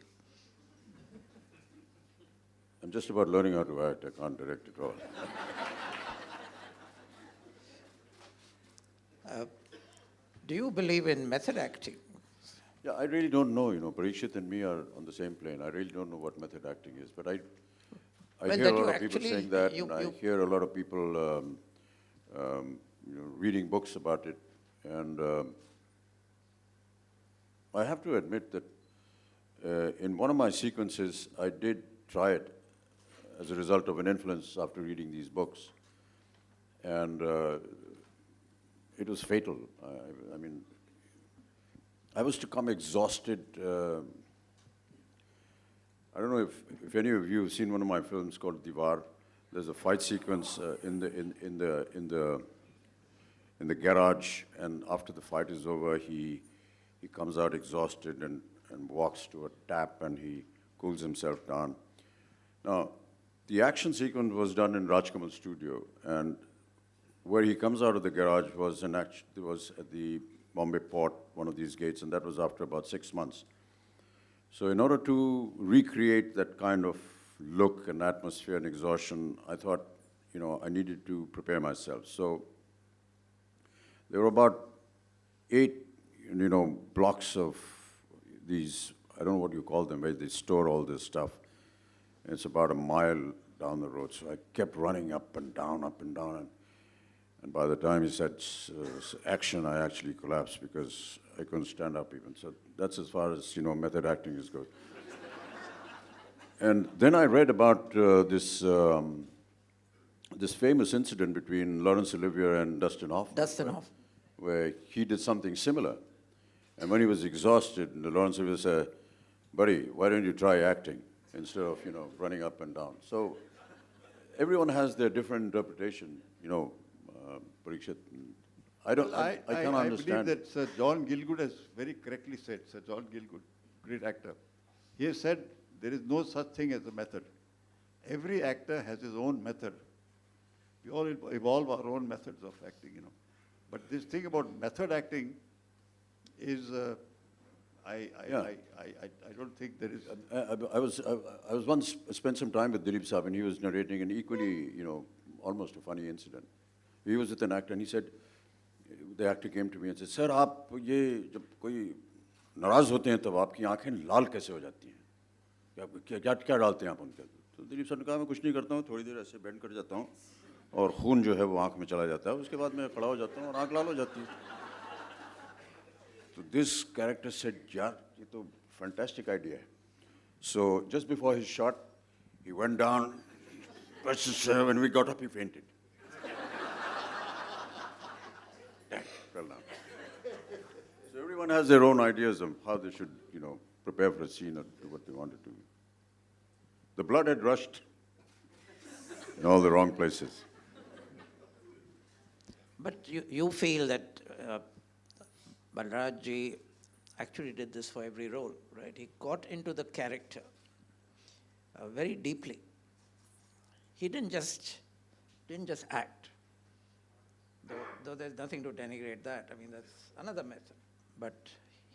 S5: I'm just about learning how to act. I can't direct at all.
S3: Do you believe in method acting?
S5: Yeah, I really don't know. Parikshat and me are on the same plane. I really don't know what method acting is. But I
S3: Well,
S5: hear
S3: that
S5: a
S3: you
S5: lot of people
S3: actually-
S5: saying that,
S3: you-
S5: and I
S3: you-
S5: hear a lot of people reading books about it. And I have to admit that in one of my sequences, I did try it as a result of an influence after reading these books. And it was fatal. I mean, I was to come exhausted. I don't know if any of you have seen one of my films called Diwar. There's a fight sequence in the garage, and after the fight is over, he comes out exhausted and walks to a tap and he cools himself down. Now, the action sequence was done in Rajkamal's studio, and where he comes out of the garage was at the Bombay port, one of these gates, and that was after about 6 months. So in order to recreate that kind of look and atmosphere and exhaustion, I thought, I needed to prepare myself. So there were about 8, blocks of these, I don't know what you call them, where they store all this stuff. And it's about a mile down the road. So I kept running up and down, and by the time he said action, I actually collapsed because I couldn't stand up even. So that's as far as, method acting is good. And then I read about this famous incident between Laurence Olivier and Dustin Hoffman.
S3: Dustin Hoffman.
S5: Where he did something similar. And when he was exhausted, Laurence Olivier said, "Buddy, why don't you try acting instead of, running up and down?" So everyone has their different interpretation, Parikshat. I can't understand.
S4: I believe that Sir John Gielgud has very correctly said, Sir John Gielgud, great actor. He has said there is no such thing as a method. Every actor has his own method. We all evolve our own methods of acting, But this thing about method acting is, I don't think there is.
S5: I was once spent some time with Dilip Saab, and he was narrating an equally, almost a funny incident. He was with an actor, and he said, the actor came to me and said, "Sir, आप ये जब कोई नाराज होते हैं तब आपकी आंखें लाल कैसे हो जाती हैं? क्या डालते हैं आप उनके?" तो दिलीप सर ने कहा, "मैं कुछ नहीं करता हूँ, थोड़ी देर ऐसे बेंड कर जाता हूँ, और खून जो है वो आंख में चला जाता है, उसके बाद मैं खड़ा हो जाता हूँ और आंख लाल हो जाती है." So this character said, "यार, ये तो fantastic idea है." So just before his shot, he went down, pressed his when we got up, he fainted. Fell down. So everyone has their own ideas of how they should, prepare for a scene or do what they want to do. The blood had rushed in all the wrong places.
S3: But you feel that Balraj ji actually did this for every role, right? He got into the character very deeply. He didn't just act. Though there's nothing to denigrate that. I mean, that's another method. But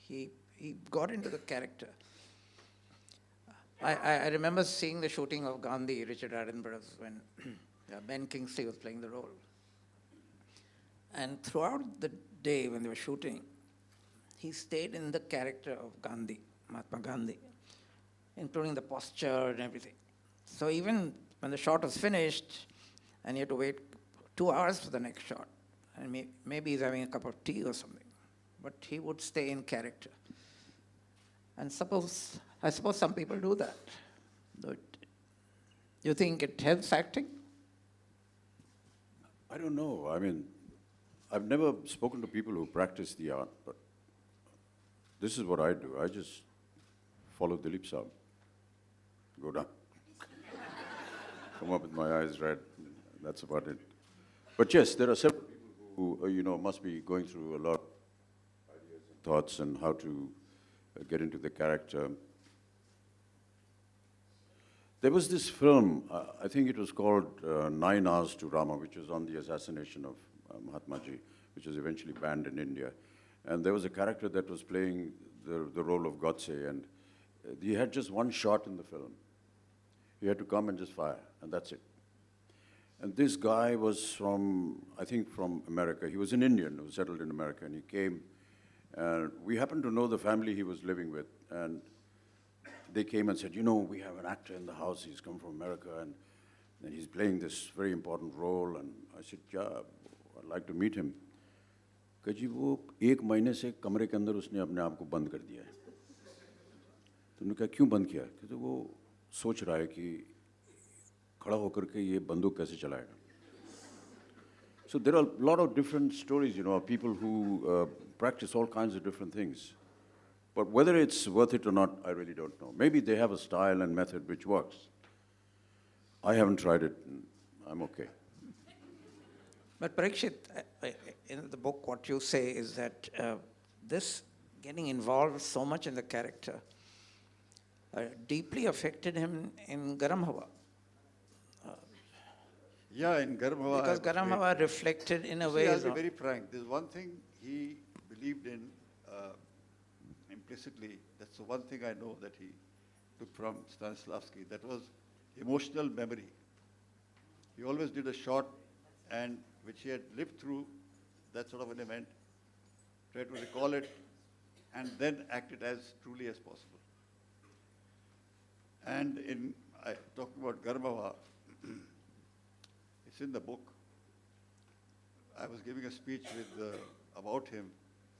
S3: he got into the character. I remember seeing the shooting of Gandhi, Richard Attenborough's, when Ben Kingsley was playing the role. And throughout the day when they were shooting, he stayed in the character of Gandhi, Mahatma Gandhi. including the posture and everything. So even when the shot was finished, and you had to wait 2 hours for the next shot, and maybe he's having a cup of tea or something, but he would stay in character. And I suppose some people do that. You think it helps acting?
S5: I don't know. I mean, I've never spoken to people who practice the art, but this is what I do. I just follow Dilip Saab. Go down. Come up with my eyes red. That's about it. But yes, there are several people who, must be going through a lot of ideas and thoughts and how to get into the character. There was this film, I think it was called 9 Hours to Rama, which was on the assassination of Mahatma Ji, which was eventually banned in India. And there was a character that was playing the role of Godse, and he had just one shot in the film. He had to come and just fire, and that's it. And this guy was from America. He was an Indian who settled in America, and he came, and we happened to know the family he was living with, and they came and said, we have an actor in the house, he's come from America, and he's playing this very important role. And I said, yeah, I'd like to meet him. Because जी वो 1 महीने से कमरे के अंदर उसने अपने आप को बंद कर दिया है. तो उन्होंने कहा क्यों बंद किया? क्योंकि वो सोच रहा है कि खड़ा होकर के ये बंदूक कैसे चलाएगा. So there are a lot of different stories, of people who practice all kinds of different things. But whether it's worth it or not, I really don't know. Maybe they have a style and method which works. I haven't tried it, and I'm okay.
S3: But Parikshit, in the book, what you say is that this getting involved so much in the character deeply affected him in Garam Hawa.
S4: Yeah, in Garam Hawa.
S3: Because Garam Hawa reflected in a way.
S4: I'll be very frank. There's one thing he believed in implicitly. That's the one thing I know that he took from Stanislavski. That was emotional memory. He always did a shot and which he had lived through, that sort of an event, tried to recall it, and then act it as truly as possible. And talking about Garam Hawa, it's in the book. I was giving a speech about him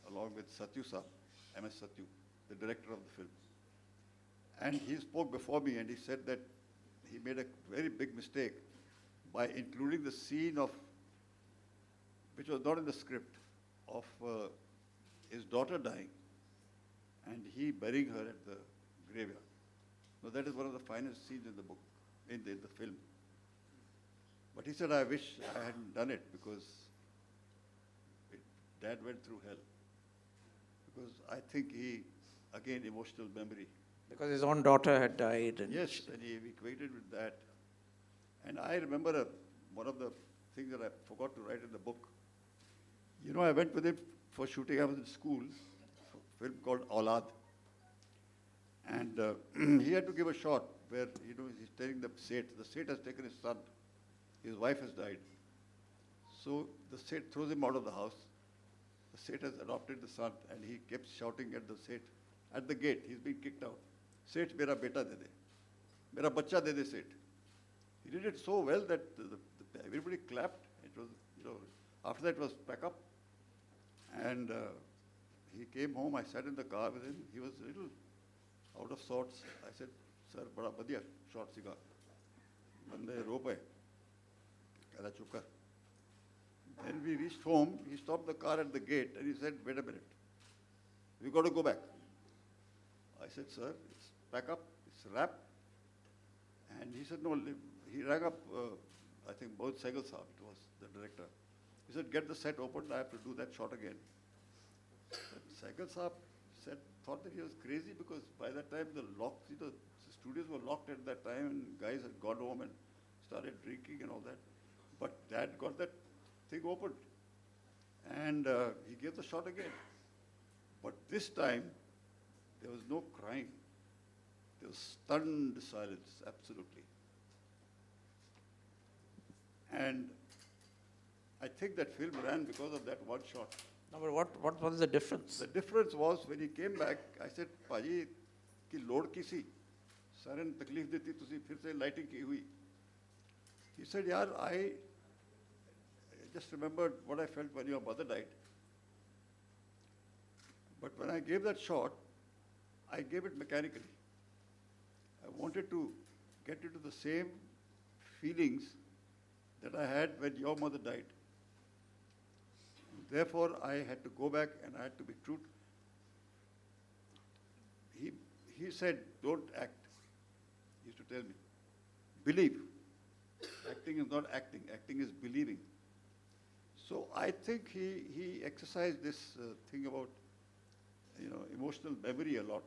S4: along with Satyu Saab, M.S. Satyu, the director of the film. And he spoke before me and he said that he made a very big mistake by including the scene which was not in the script, of his daughter dying and he burying her at the graveyard. Now that is one of the finest scenes in the book, in the film. But he said, I wish I hadn't done it because Dad went through hell. Because I think he, again, emotional memory.
S3: Because his own daughter had died.
S4: Yes, and he equated with that. And I remember one of the things that I forgot to write in the book. I went with him for shooting. I was in school, a film called Aulad. And he had to give a shot where, he's telling the Seth. The Seth has taken his son. His wife has died. So the Seth throws him out of the house. The Seth has adopted the son and he kept shouting at the Seth at the gate. He's been kicked out. Seth, mera beta de de. Mera bacha de de, Seth. He did it so well that everybody clapped. It was, after that it was pack up. And he came home. I sat in the car with him. He was a little out of sorts. I said, sir, bada badhiya shot siga. Bande ro paye. Kala chup kar. Then we reached home. He stopped the car at the gate and he said, wait a minute. We got to go back. I said, sir, it's pack up. It's wrap. And he said, no. He rang up, I think, both Sehgal Saab, it was the director. He said, get the set opened. I have to do that shot again. Sehgal Saab thought that he was crazy because by that time the studios were locked at that time and guys had gone home and started drinking and all that. But Dad got that thing opened. And he gave the shot again. But this time, there was no crying. There was stunned silence, absolutely. And I think that film ran because of that one shot.
S3: No, but what was the difference?
S4: The difference was when he came back, I said, Paji, ki lod kisi? Siren तकलीफ देती तुसी फिर से lighting की हुई. He said, yaar, I just remembered what I felt when your mother died. But when I gave that shot, I gave it mechanically. I wanted to get into the same feelings that I had when your mother died. Therefore, I had to go back and I had to be true. He said, don't act. He used to tell me, believe. Acting is not acting. Acting is believing. So I think he exercised this thing about, emotional memory a lot,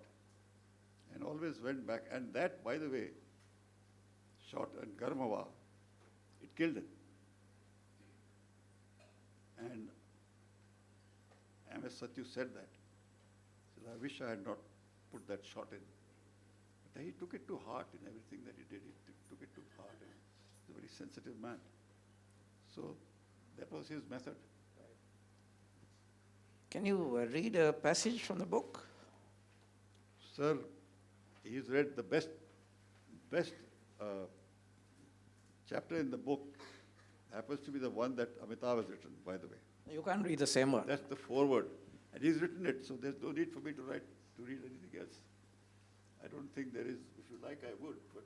S4: and always went back. And that, by the way, shot in Garmawa, it killed him. And M.S. Satyu said that. He said, I wish I had not put that shot in. But he took it to heart in everything that he did. He took it to heart. And he's a very sensitive man. So that was his method.
S3: Can you read a passage from the book?
S4: Sir, he's read the best chapter in the book. Happens to be the one that Amitabh has written, by the way.
S3: You can't read the same one.
S4: That's the foreword. And he's written it, so there's no need for me to read anything else. I don't think there is. If you like, I would, but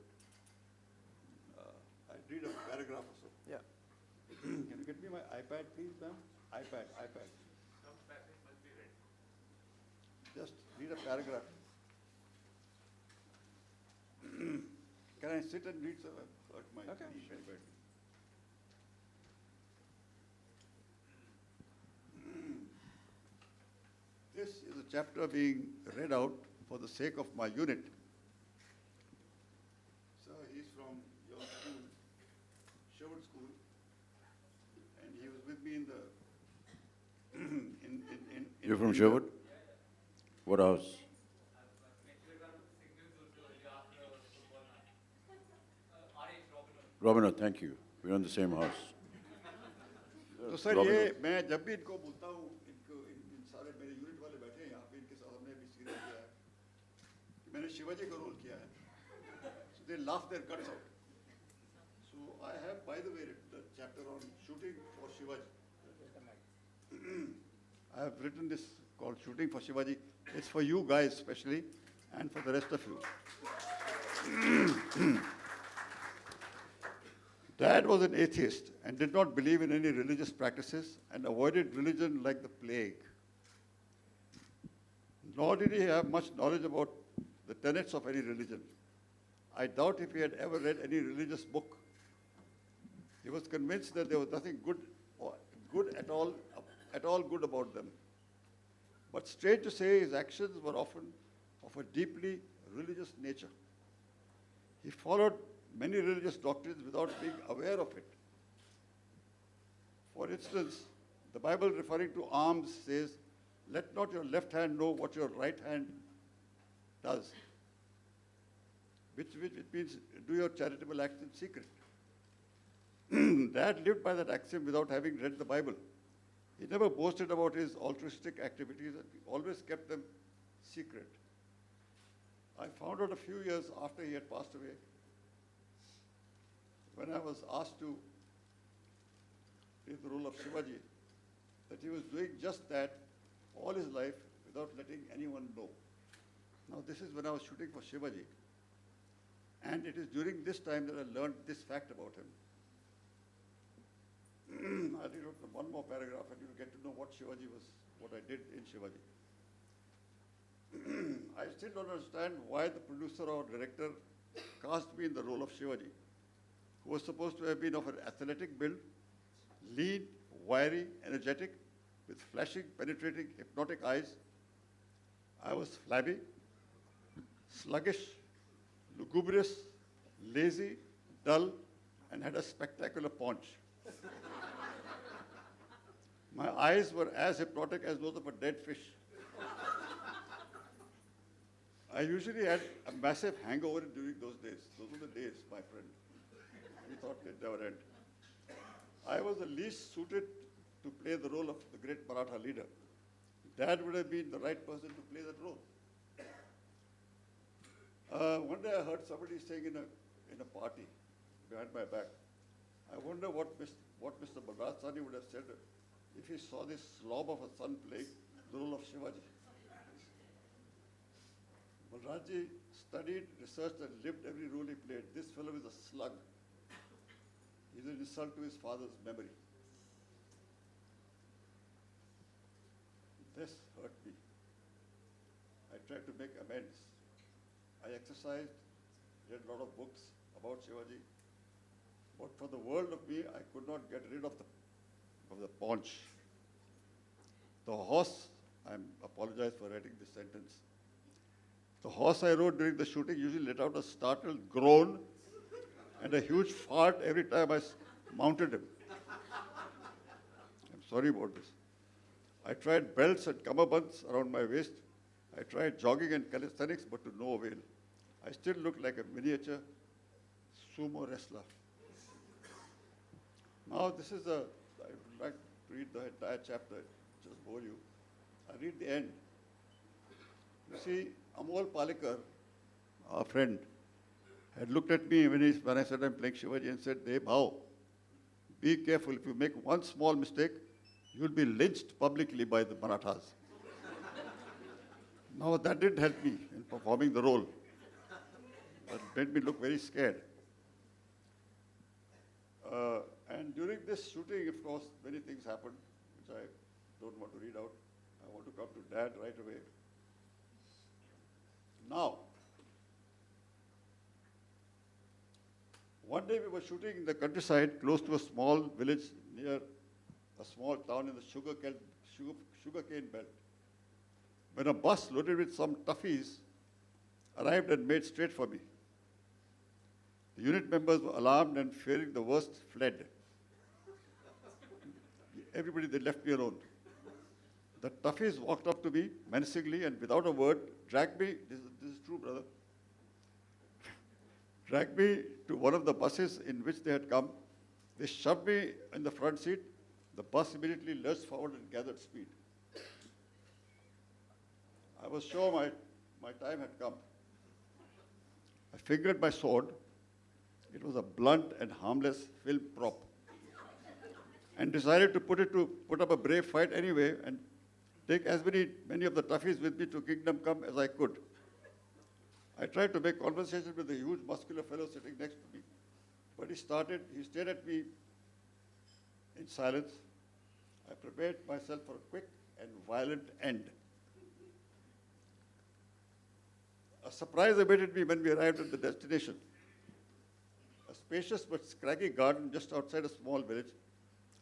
S4: I'd read a paragraph or so.
S3: Yeah.
S4: Can you get me my iPad, please, ma'am? iPad.
S1: Some passage must be read.
S4: Just read a paragraph. Can I sit and read, sir? I've hurt my
S3: Okay,
S4: knee very badly. This is a chapter being read out for the sake of my unit. Sir, he's from your school, Sherwood School, and he was with me in the
S5: You're from Sherwood? What house? Robinhood, thank you. We're in the same house.
S4: तो sir ये मैं जब भी इनको बोलता हूँ इन सारे मेरे यूनिट वाले बैठे हैं यहाँ पे इनके साथ हमने भी सीरियल किया है कि मैंने शिवाजी का रोल किया है. So they laugh their guts out. So I have, by the way, written a chapter on shooting for Shivaji. I have written this called Shooting for Shivaji. It's for you guys especially and for the rest of you. Dad was an atheist and did not believe in any religious practices and avoided religion like the plague. Nor did he have much knowledge about the tenets of any religion. I doubt if he had ever read any religious book. He was convinced that there was nothing good at all good about them. But strange to say, his actions were often of a deeply religious nature. He followed many religious doctrines without being aware of it. For instance, the Bible referring to alms says, let not your left hand know what your right hand does, which means do your charitable acts in secret. Dad lived by that axiom without having read the Bible. He never boasted about his altruistic activities and he always kept them secret. I found out a few years after he had passed away, when I was asked to play the role of Shivaji, that he was doing just that all his life without letting anyone know. Now this is when I was shooting for Shivaji, and it is during this time that I learned this fact about him. I'll read out one more paragraph and you'll get to know what Shivaji was, what I did in Shivaji. I still don't understand why the producer or director cast me in the role of Shivaji, who was supposed to have been of an athletic build, lean, wiry, energetic, with flashing, penetrating, hypnotic eyes. I was flabby, sluggish, lugubrious, lazy, dull, and had a spectacular paunch. My eyes were as hypnotic as those of a dead fish. I usually had a massive hangover during those days. Those were the days, my friend. We thought they'd never end. I was the least suited to play the role of the great Maratha leader. Dad would have been the right person to play that role. One day I heard somebody saying in a party behind my back, I wonder what Mr. Balraj Sahni would have said if he saw this slob of a son playing the role of Shivaji. Balrajji studied, researched, and lived every role he played. This fellow is a slug. He's an insult to his father's memory. This hurt me. I tried to make amends. I exercised, read a lot of books about Shivaji. But for the world of me, I could not get rid of the paunch. The horse, I apologize for writing this sentence. The horse I rode during the shooting usually let out a startled groan and a huge fart every time I mounted him. I'm sorry about this. I tried belts and cummerbunds around my waist. I tried jogging and calisthenics, but to no avail. I still look like a miniature sumo wrestler. Now I would like to read the entire chapter, just bore you. I read the end. You see, Amol Palekar, our friend, had looked at me when I said I'm playing Shivaji and said, "Hey, Bhau, be careful. If you make one small mistake, you'll be lynched publicly by the Marathas." Now, that didn't help me in performing the role. That made me look very scared. And during this shooting, of course, many things happened, which I don't want to read out. I want to come to Dad right away. Now, one day we were shooting in the countryside close to a small village near a small town in the sugarcane belt, when a bus loaded with some toughies arrived and made straight for me. The unit members were alarmed and fearing the worst, fled. Everybody, they left me alone. The toughies walked up to me menacingly and without a word dragged me, this is true, brother, dragged me to one of the buses in which they had come. They shoved me in the front seat. The bus immediately lurched forward and gathered speed. I was sure my time had come. I fingered my sword. It was a blunt and harmless film prop, and decided to put up a brave fight anyway and take as many of the toughies with me to Kingdom Come as I could. I tried to make conversation with the huge muscular fellow sitting next to me, but he stared at me in silence. I prepared myself for a quick and violent end. A surprise awaited me when we arrived at the destination. A spacious but scraggy garden just outside a small village.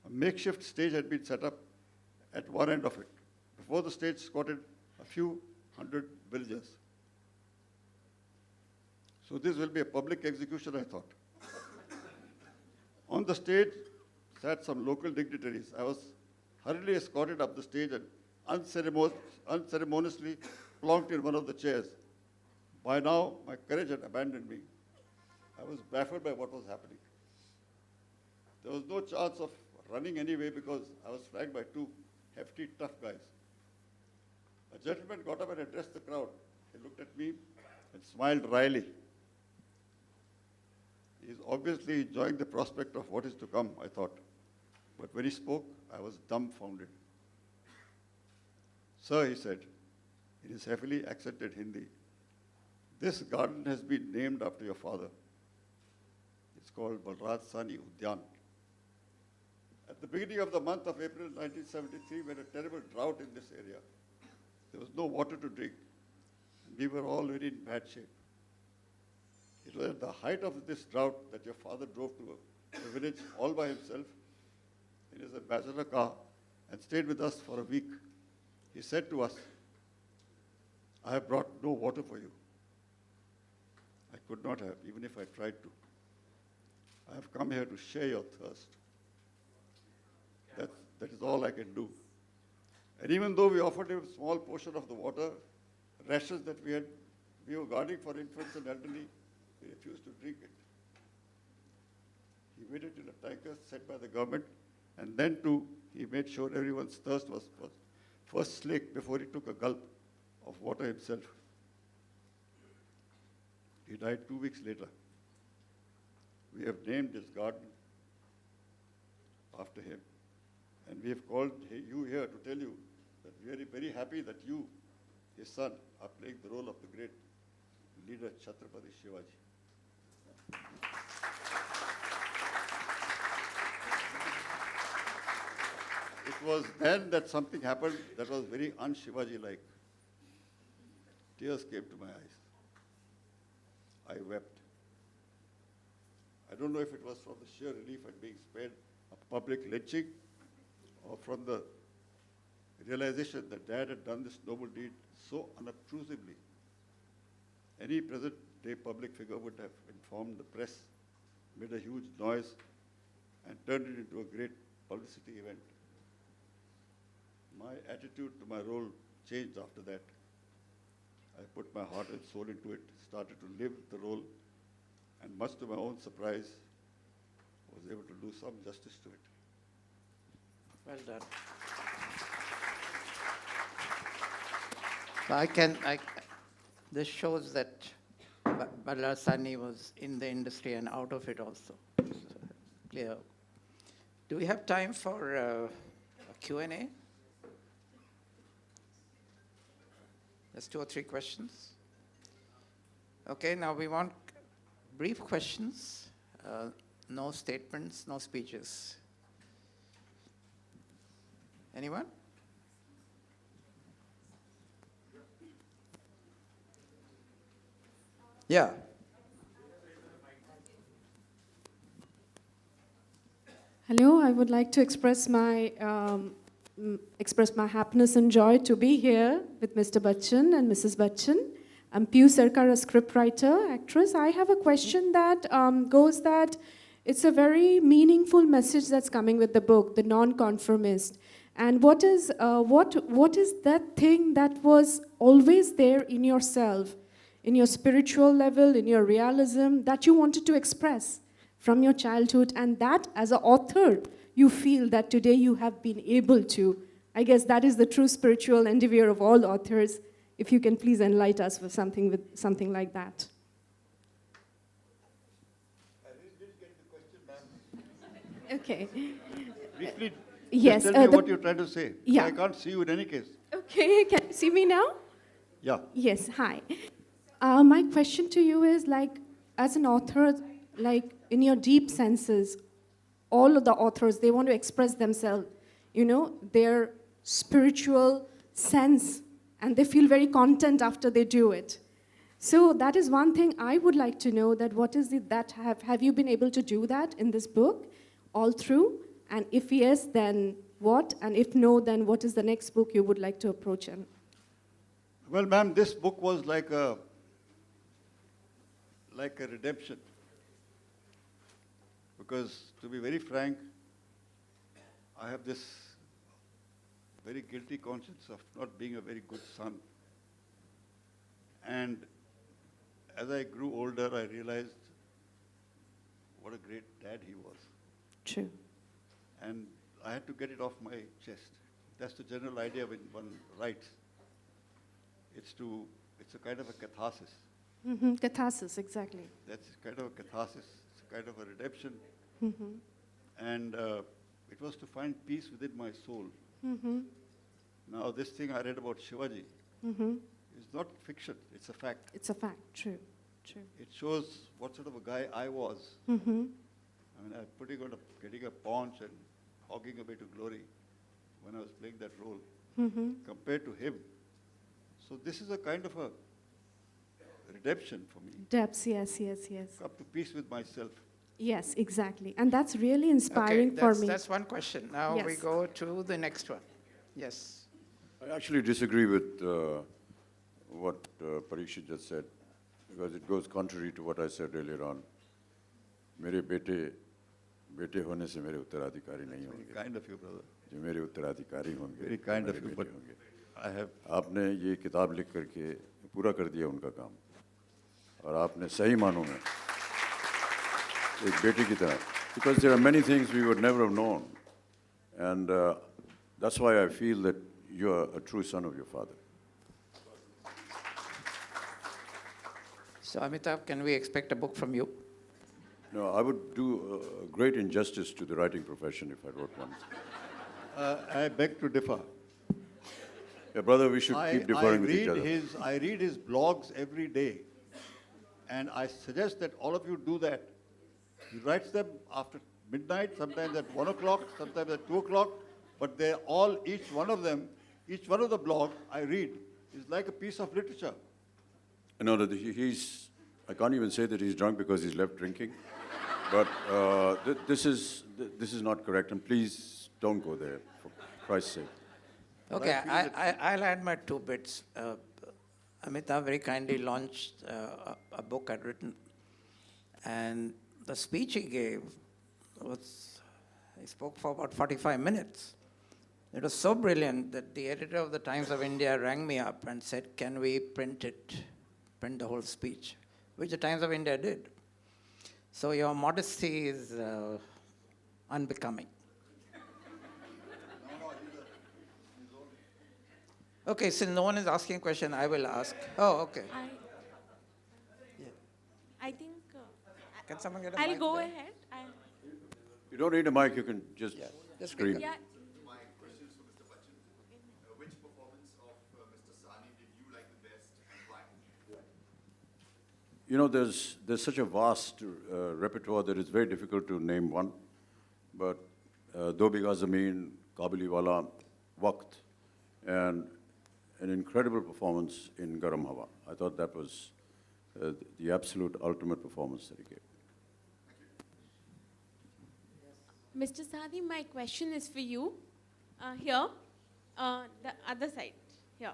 S4: A makeshift stage had been set up at one end of it. Before the stage squatted a few hundred villagers. So this will be a public execution, I thought. On the stage sat some local dignitaries. I was hurriedly escorted up the stage and unceremoniously plonked in one of the chairs. By now, my courage had abandoned me. I was baffled by what was happening. There was no chance of running anyway because I was flanked by two hefty, tough guys. A gentleman got up and addressed the crowd. He looked at me and smiled wryly. He is obviously enjoying the prospect of what is to come, I thought. But when he spoke, I was dumbfounded. "Sir," he said, in his heavily accented Hindi, "this garden has been named after your father. It's called Balraj Sahni Udyan. At the beginning of the month of April 1973, we had a terrible drought in this area. There was no water to drink. We were all very in bad shape. It was at the height of this drought that your father drove to a village all by himself in his ambassador car and stayed with us for a week. He said to us, 'I have brought no water for you.' I could not have, even if I tried to. I have come here to share your thirst. That is all I can do." And even though we offered him a small portion of the water, rations that we were guarding for infants and elderly, he refused to drink it. He waited in a tanker set by the government, and then too, he made sure everyone's thirst was first slaked before he took a gulp of water himself. He died 2 weeks later. We have named this garden after him. And we have called you here to tell you that we are very happy that you, his son, are playing the role of the great leader Chhatrapati Shivaji. It was then that something happened that was very un-Shivaji-like. Tears came to my eyes. I wept. I don't know if it was from the sheer relief at being spared a public lynching or from the realization that Dad had done this noble deed so unobtrusively. Any present-day public figure would have informed the press, made a huge noise, and turned it into a great publicity event. My attitude to my role changed after that. I put my heart and soul into it, started to live the role, and much to my own surprise, was able to do some justice to it.
S3: Well done. So this shows that Balraj Sahni was in the industry and out of it also. So, clear. Do we have time for a Q&A? Just 2 or 3 questions. Okay, now we want brief questions, no statements, no speeches. Anyone? Yeah.
S6: Hello, I would like to express my happiness and joy to be here with Mr. Bachchan and Mrs. Bachchan. I'm Piyu Sarkar, a scriptwriter, actress. I have a question that goes that it's a very meaningful message that's coming with the book, The Non-Conformist. And what is that thing that was always there in yourself, in your spiritual level, in your realism, that you wanted to express from your childhood, and that as an author, you feel that today you have been able to? I guess that is the true spiritual endeavor of all authors. If you can please enlighten us with something like that.
S4: I really didn't get the question, ma'am.
S6: Okay.
S4: Briefly,
S6: Yes,
S4: just tell me what you're trying to say.
S6: Yeah.
S4: I can't see you in any case.
S6: Okay, can you see me now?
S4: Yeah.
S6: Yes, hi. My question to you is, like, as an author, like, in your deep senses, all of the authors, they want to express themselves, their spiritual sense, and they feel very content after they do it. So that is one thing I would like to know, that what is it that have you been able to do that in this book all through? And if yes, then what? And if no, then what is the next book you would like to approach in?
S4: Well, ma'am, this book was like a redemption. Because, to be very frank, I have this very guilty conscience of not being a very good son. And as I grew older, I realized what a great dad he was.
S6: True.
S4: And I had to get it off my chest. That's the general idea when one writes. It's a kind of a catharsis.
S6: Mm-hmm. Catharsis, exactly.
S4: That's kind of a catharsis. It's a kind of a redemption.
S6: Mm-hmm.
S4: And it was to find peace within my soul.
S6: Mm-hmm.
S4: Now, this thing I read about Shivaji
S6: Mm-hmm.
S4: is not fiction, it's a fact.
S6: It's a fact, true.
S4: It shows what sort of a guy I was.
S6: Mm-hmm.
S4: I mean, getting a paunch and hogging away to glory when I was playing that role,
S6: Mm-hmm.
S4: compared to him. So this is a kind of a redemption for me.
S6: Depths, yes.
S4: Come to peace with myself.
S6: Yes, exactly. And that's really inspiring for me.
S3: That's one question. Now we
S6: Yes.
S3: go to the next one. Yes.
S5: I actually disagree with what Parikshat just said, because it goes contrary to what I said earlier on. मेरे बेटे होने से मेरे उत्तराधिकारी नहीं
S4: Very
S5: होंगे,
S4: kind of you, brother.
S5: जो मेरे उत्तराधिकारी होंगे
S4: Very kind of
S5: मेरे
S4: you,
S5: बेटे
S4: but
S5: होंगे।
S4: I have
S5: आपने ये किताब लिख करके पूरा कर दिया उनका काम, और आपने सही मानों में एक बेटे की तरह, because there are many things we would never have known, and that's why I feel that you are a true son of your father.
S3: So Amitabh, can we expect a book from you?
S5: No, I would do great injustice to the writing profession if I wrote one.
S4: I beg to differ.
S5: Yeah, brother, we should keep differing with each other.
S4: I read his blogs every day, and I suggest that all of you do that. He writes them after midnight, sometimes at 1 o'clock, sometimes at 2 o'clock, but they're all, each one of the blogs I read is like a piece of literature.
S5: No, I can't even say that he's drunk because he's left drinking. But this is not correct, and please don't go there, for Christ's sake.
S3: Okay, I'll add my 2 bits. Amitabh very kindly launched a book I'd written, and the speech he gave he spoke for about 45 minutes. It was so brilliant that the editor of the Times of India rang me up and said, can we print the whole speech, which the Times of India did. So your modesty is unbecoming. Okay, since no one is asking a question, I will ask. Oh, okay.
S7: I think
S3: Can someone get a
S7: I'll
S3: mic
S7: go
S3: there?
S7: ahead.
S5: You don't need a mic, you can just
S3: just
S5: scream.
S7: Yeah,
S8: My question is for Mr. Bachchan. Which performance of Mr. Sahni did you like the best and why?
S5: You know, there's such a vast repertoire that it's very difficult to name one. But Do Biga Zameen, Kabili Wala, Waqt, and an incredible performance in Garam Hawa. I thought that was the absolute ultimate performance that he gave.
S7: Mr. Sahni, my question is for you. Here, the other side, here.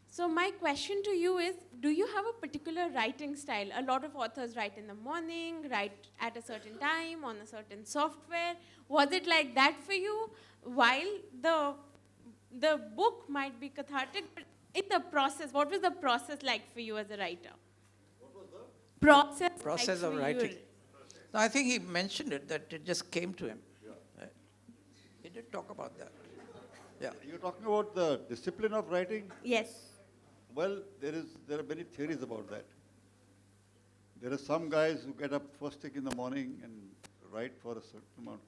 S7: So my question to you is, do you have a particular writing style? A lot of authors write in the morning, write at a certain time, on a certain software. Was it like that for you? While the book might be cathartic, but in the process, what was the process like for you as a writer? What was the
S3: Process
S7: like
S3: of
S7: for
S3: writing.
S7: you?
S3: No, I think he mentioned it, that it just came to him. Right. He did talk about that. Yeah.
S4: You're talking about the discipline of writing?
S7: Yes.
S4: Well, there are many theories about that. There are some guys who get up first thing in the morning and write for a certain amount.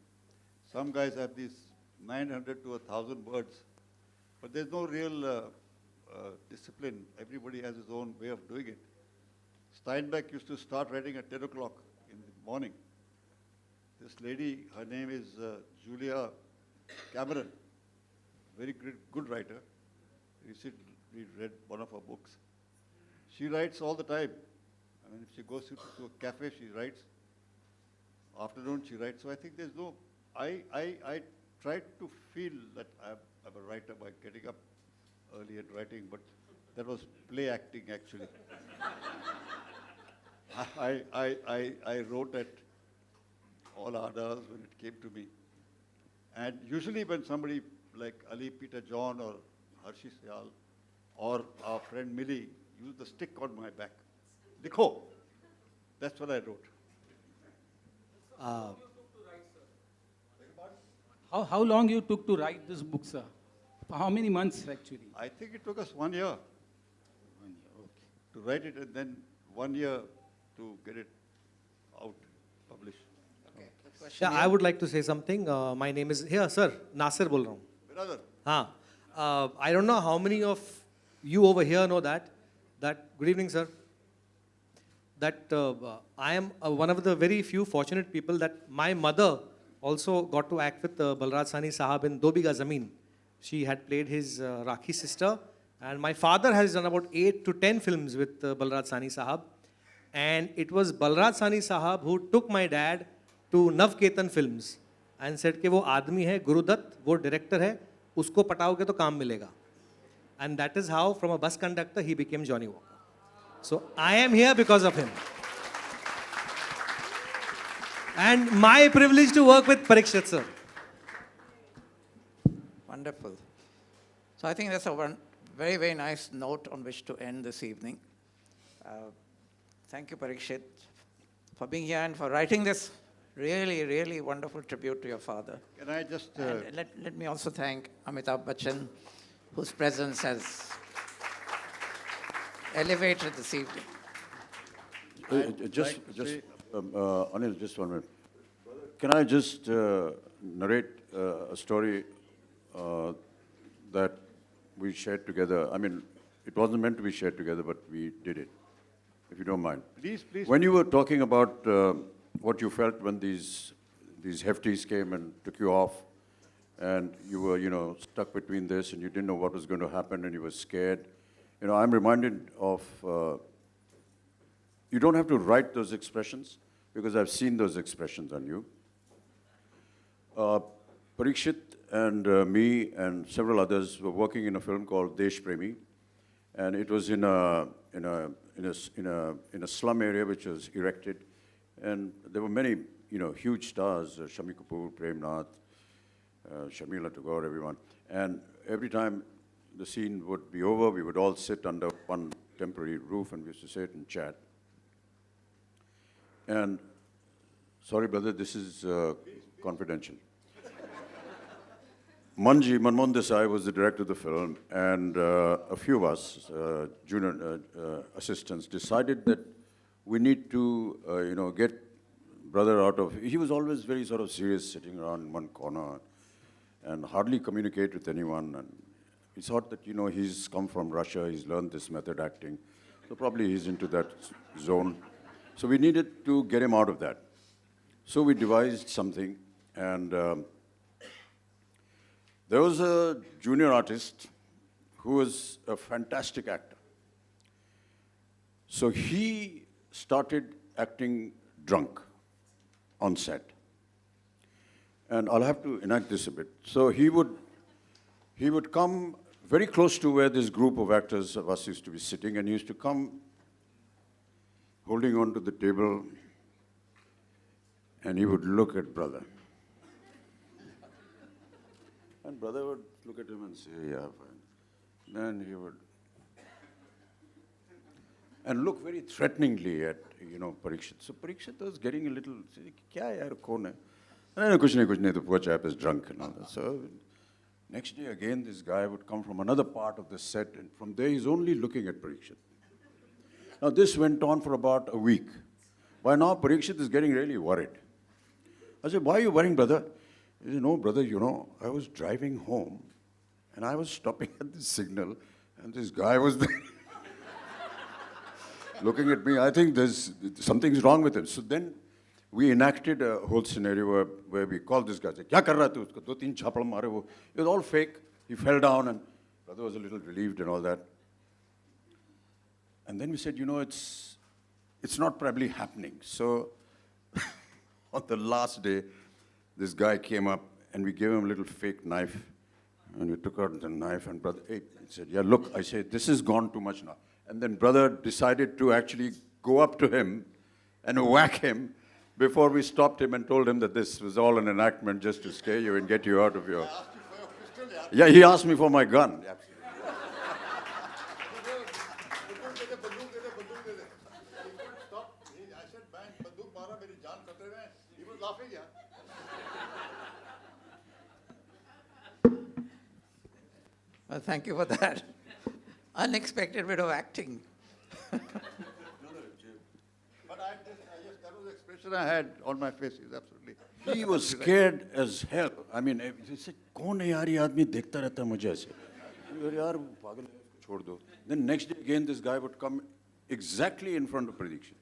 S4: Some guys have these 900 to 1,000 words, but there's no real discipline. Everybody has his own way of doing it. Steinbeck used to start writing at 10 o'clock in the morning. This lady, her name is Julia Cameron, very good writer. Recently read one of her books. She writes all the time. I mean, if she goes to a cafe, she writes. Afternoon, she writes. So I think there's no... I tried to feel that I'm a writer by getting up early and writing, but that was play acting, actually. I wrote at all hours when it came to me. And usually when somebody like Ali Peter John or Harshi Syal or our friend Millie used the stick on my back. Likho. That's what I wrote.
S9: How long you took to write this book, sir? For how many months, actually?
S4: I think it took us 1 year
S9: 1 year, okay.
S4: to write it and then 1 year to get it out, published.
S2: Yeah, I would like to say something. My name is, here, sir, Nasir bol raha hu.
S4: Brother.
S2: I don't know how many of you over here know that, good evening, sir, that I am one of the very few fortunate people that my mother also got to act with Balraj Sahni Sahab in Do Biga Zameen. She had played his Rakhi sister, and my father has done about 8 to 10 films with Balraj Sahni Sahab. And it was Balraj Sahni Sahab who took my dad to Navketan Films and said कि वो आदमी है गुरुदत्त, वो director है, उसको पटाओगे तो काम मिलेगा. And that is how, from a bus conductor, he became Johnny Walker. So I am here because of him. And my privilege to work with Parikshat sir.
S3: Wonderful. So I think that's a very, very nice note on which to end this evening. Thank you, Parikshat, for being here and for writing this really, really wonderful tribute to your father.
S4: Can I just...
S3: And let me also thank Amitabh Bachchan, whose presence has elevated this evening.
S5: Just,
S4: like to
S5: just,
S4: say-
S5: Anil, just 1 minute. Can I just narrate a story that we shared together? I mean, it wasn't meant to be shared together, but we did it, if you don't mind.
S4: Please, please.
S5: When you were talking about what you felt when these hefties came and took you off, and you were, stuck between this, and you didn't know what was going to happen, and you were scared. I'm reminded of, you don't have to write those expressions, because I've seen those expressions on you. Parikshat and me and several others were working in a film called Desh Premi, and it was in a slum area which was erected, and there were many, huge stars, Shami Kapoor, Prem Nath, Sharmila Tagore, everyone. And every time the scene would be over, we would all sit under one temporary roof, and we used to sit and chat. And, sorry brother, this is confidential. Manmohan Desai was the director of the film, and a few of us, junior assistants, decided that we need to, get brother out of. He was always very sort of serious, sitting around in one corner, and hardly communicate with anyone. And we thought that, he's come from Russia, he's learned this method acting, so probably he's into that zone. So we needed to get him out of that. So we devised something, and there was a junior artist who was a fantastic actor. So he started acting drunk on set. And I'll have to enact this a bit. So he would come very close to where this group of actors of us used to be sitting, and he used to come holding on to the table, and he would look at brother. And brother would look at him and say, yeah, fine. Then he would, and look very threateningly at, Parikshat. So Parikshat was getting a little, kya yaar, kaun hai? No, kuch nahi, the poor chap is drunk and all that. So next day again, this guy would come from another part of the set, and from there he's only looking at Parikshat. Now this went on for about a week. By now, Parikshat is getting really worried. I said, why are you worrying, brother? He said, no, brother, I was driving home, and I was stopping at the signal, and this guy was there looking at me. I think something's wrong with him. So then we enacted a whole scenario where we called this guy, said, kya kar raha tu? Usko do teen chapal mare wo. It was all fake. He fell down, and brother was a little relieved and all that. And then we said, it's not probably happening. So on the last day, this guy came up, and we gave him a little fake knife, and we took out the knife, and brother, he said, yeah, look, I said, this has gone too much now. And then brother decided to actually go up to him and whack him before we stopped him and told him that this was all an enactment just to scare you and get you out of your...
S4: I asked you for your pistol, yeah.
S5: Yeah, he asked me for my gun.
S4: I said, man, banduk mara, meri jaan khatre mein. He was laughing, yeah.
S3: Well, thank you for that. Unexpected bit of acting.
S4: But yes, that was the expression I had on my face. Is absolutely.
S5: He was scared as hell. I mean, he said, "Kaun hai yaar ye aadmi dekhta rehta hai mujhe aise." Yaar pagal hai, chhod do. Then next day again, this guy would come exactly in front of Parikshat.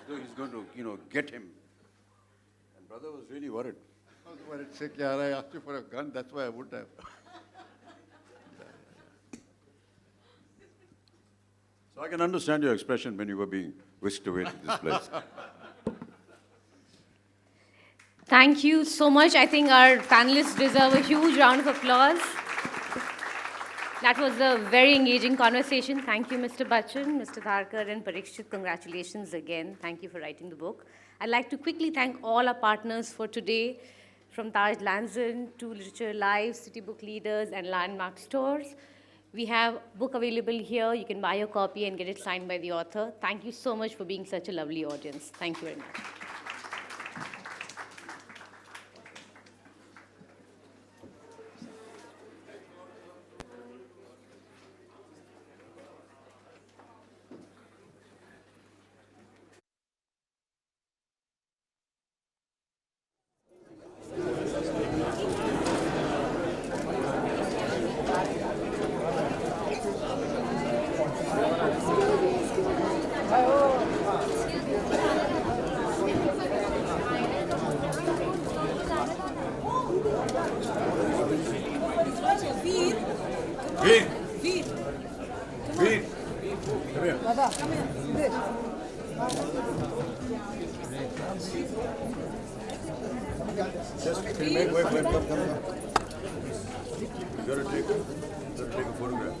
S5: So he's going to, get him. And brother was really worried.
S4: I was worried, sick, yeah, I asked you for a gun. That's why I would have.
S5: So I can understand your expression when you were being whisked away to this place.
S10: Thank you so much. I think our panelists deserve a huge round of applause. That was a very engaging conversation. Thank you, Mr. Bachchan, Mr. Tharkar, and Parikshat. Congratulations again. Thank you for writing the book. I'd like to quickly thank all our partners for today, from Taj Lanzan to Literature Live, City Book Leaders, and Landmark Stores. We have book available here. You can buy a copy and get it signed by the author. Thank you so much for being such a lovely audience. Thank you very much.
S5: Just wait, come. You gotta take a photograph.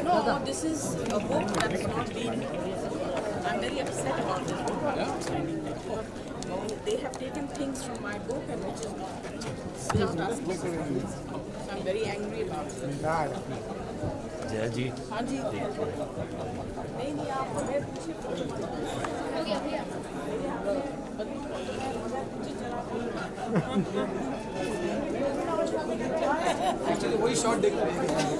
S11: No, this is a book that's not being. I'm very upset about it. They have taken things from my book and which is without asking. So I'm very angry about it.
S12: जय जी
S11: हाँ जी नहीं आप हमें
S9: actually वही shot देख रहे हैं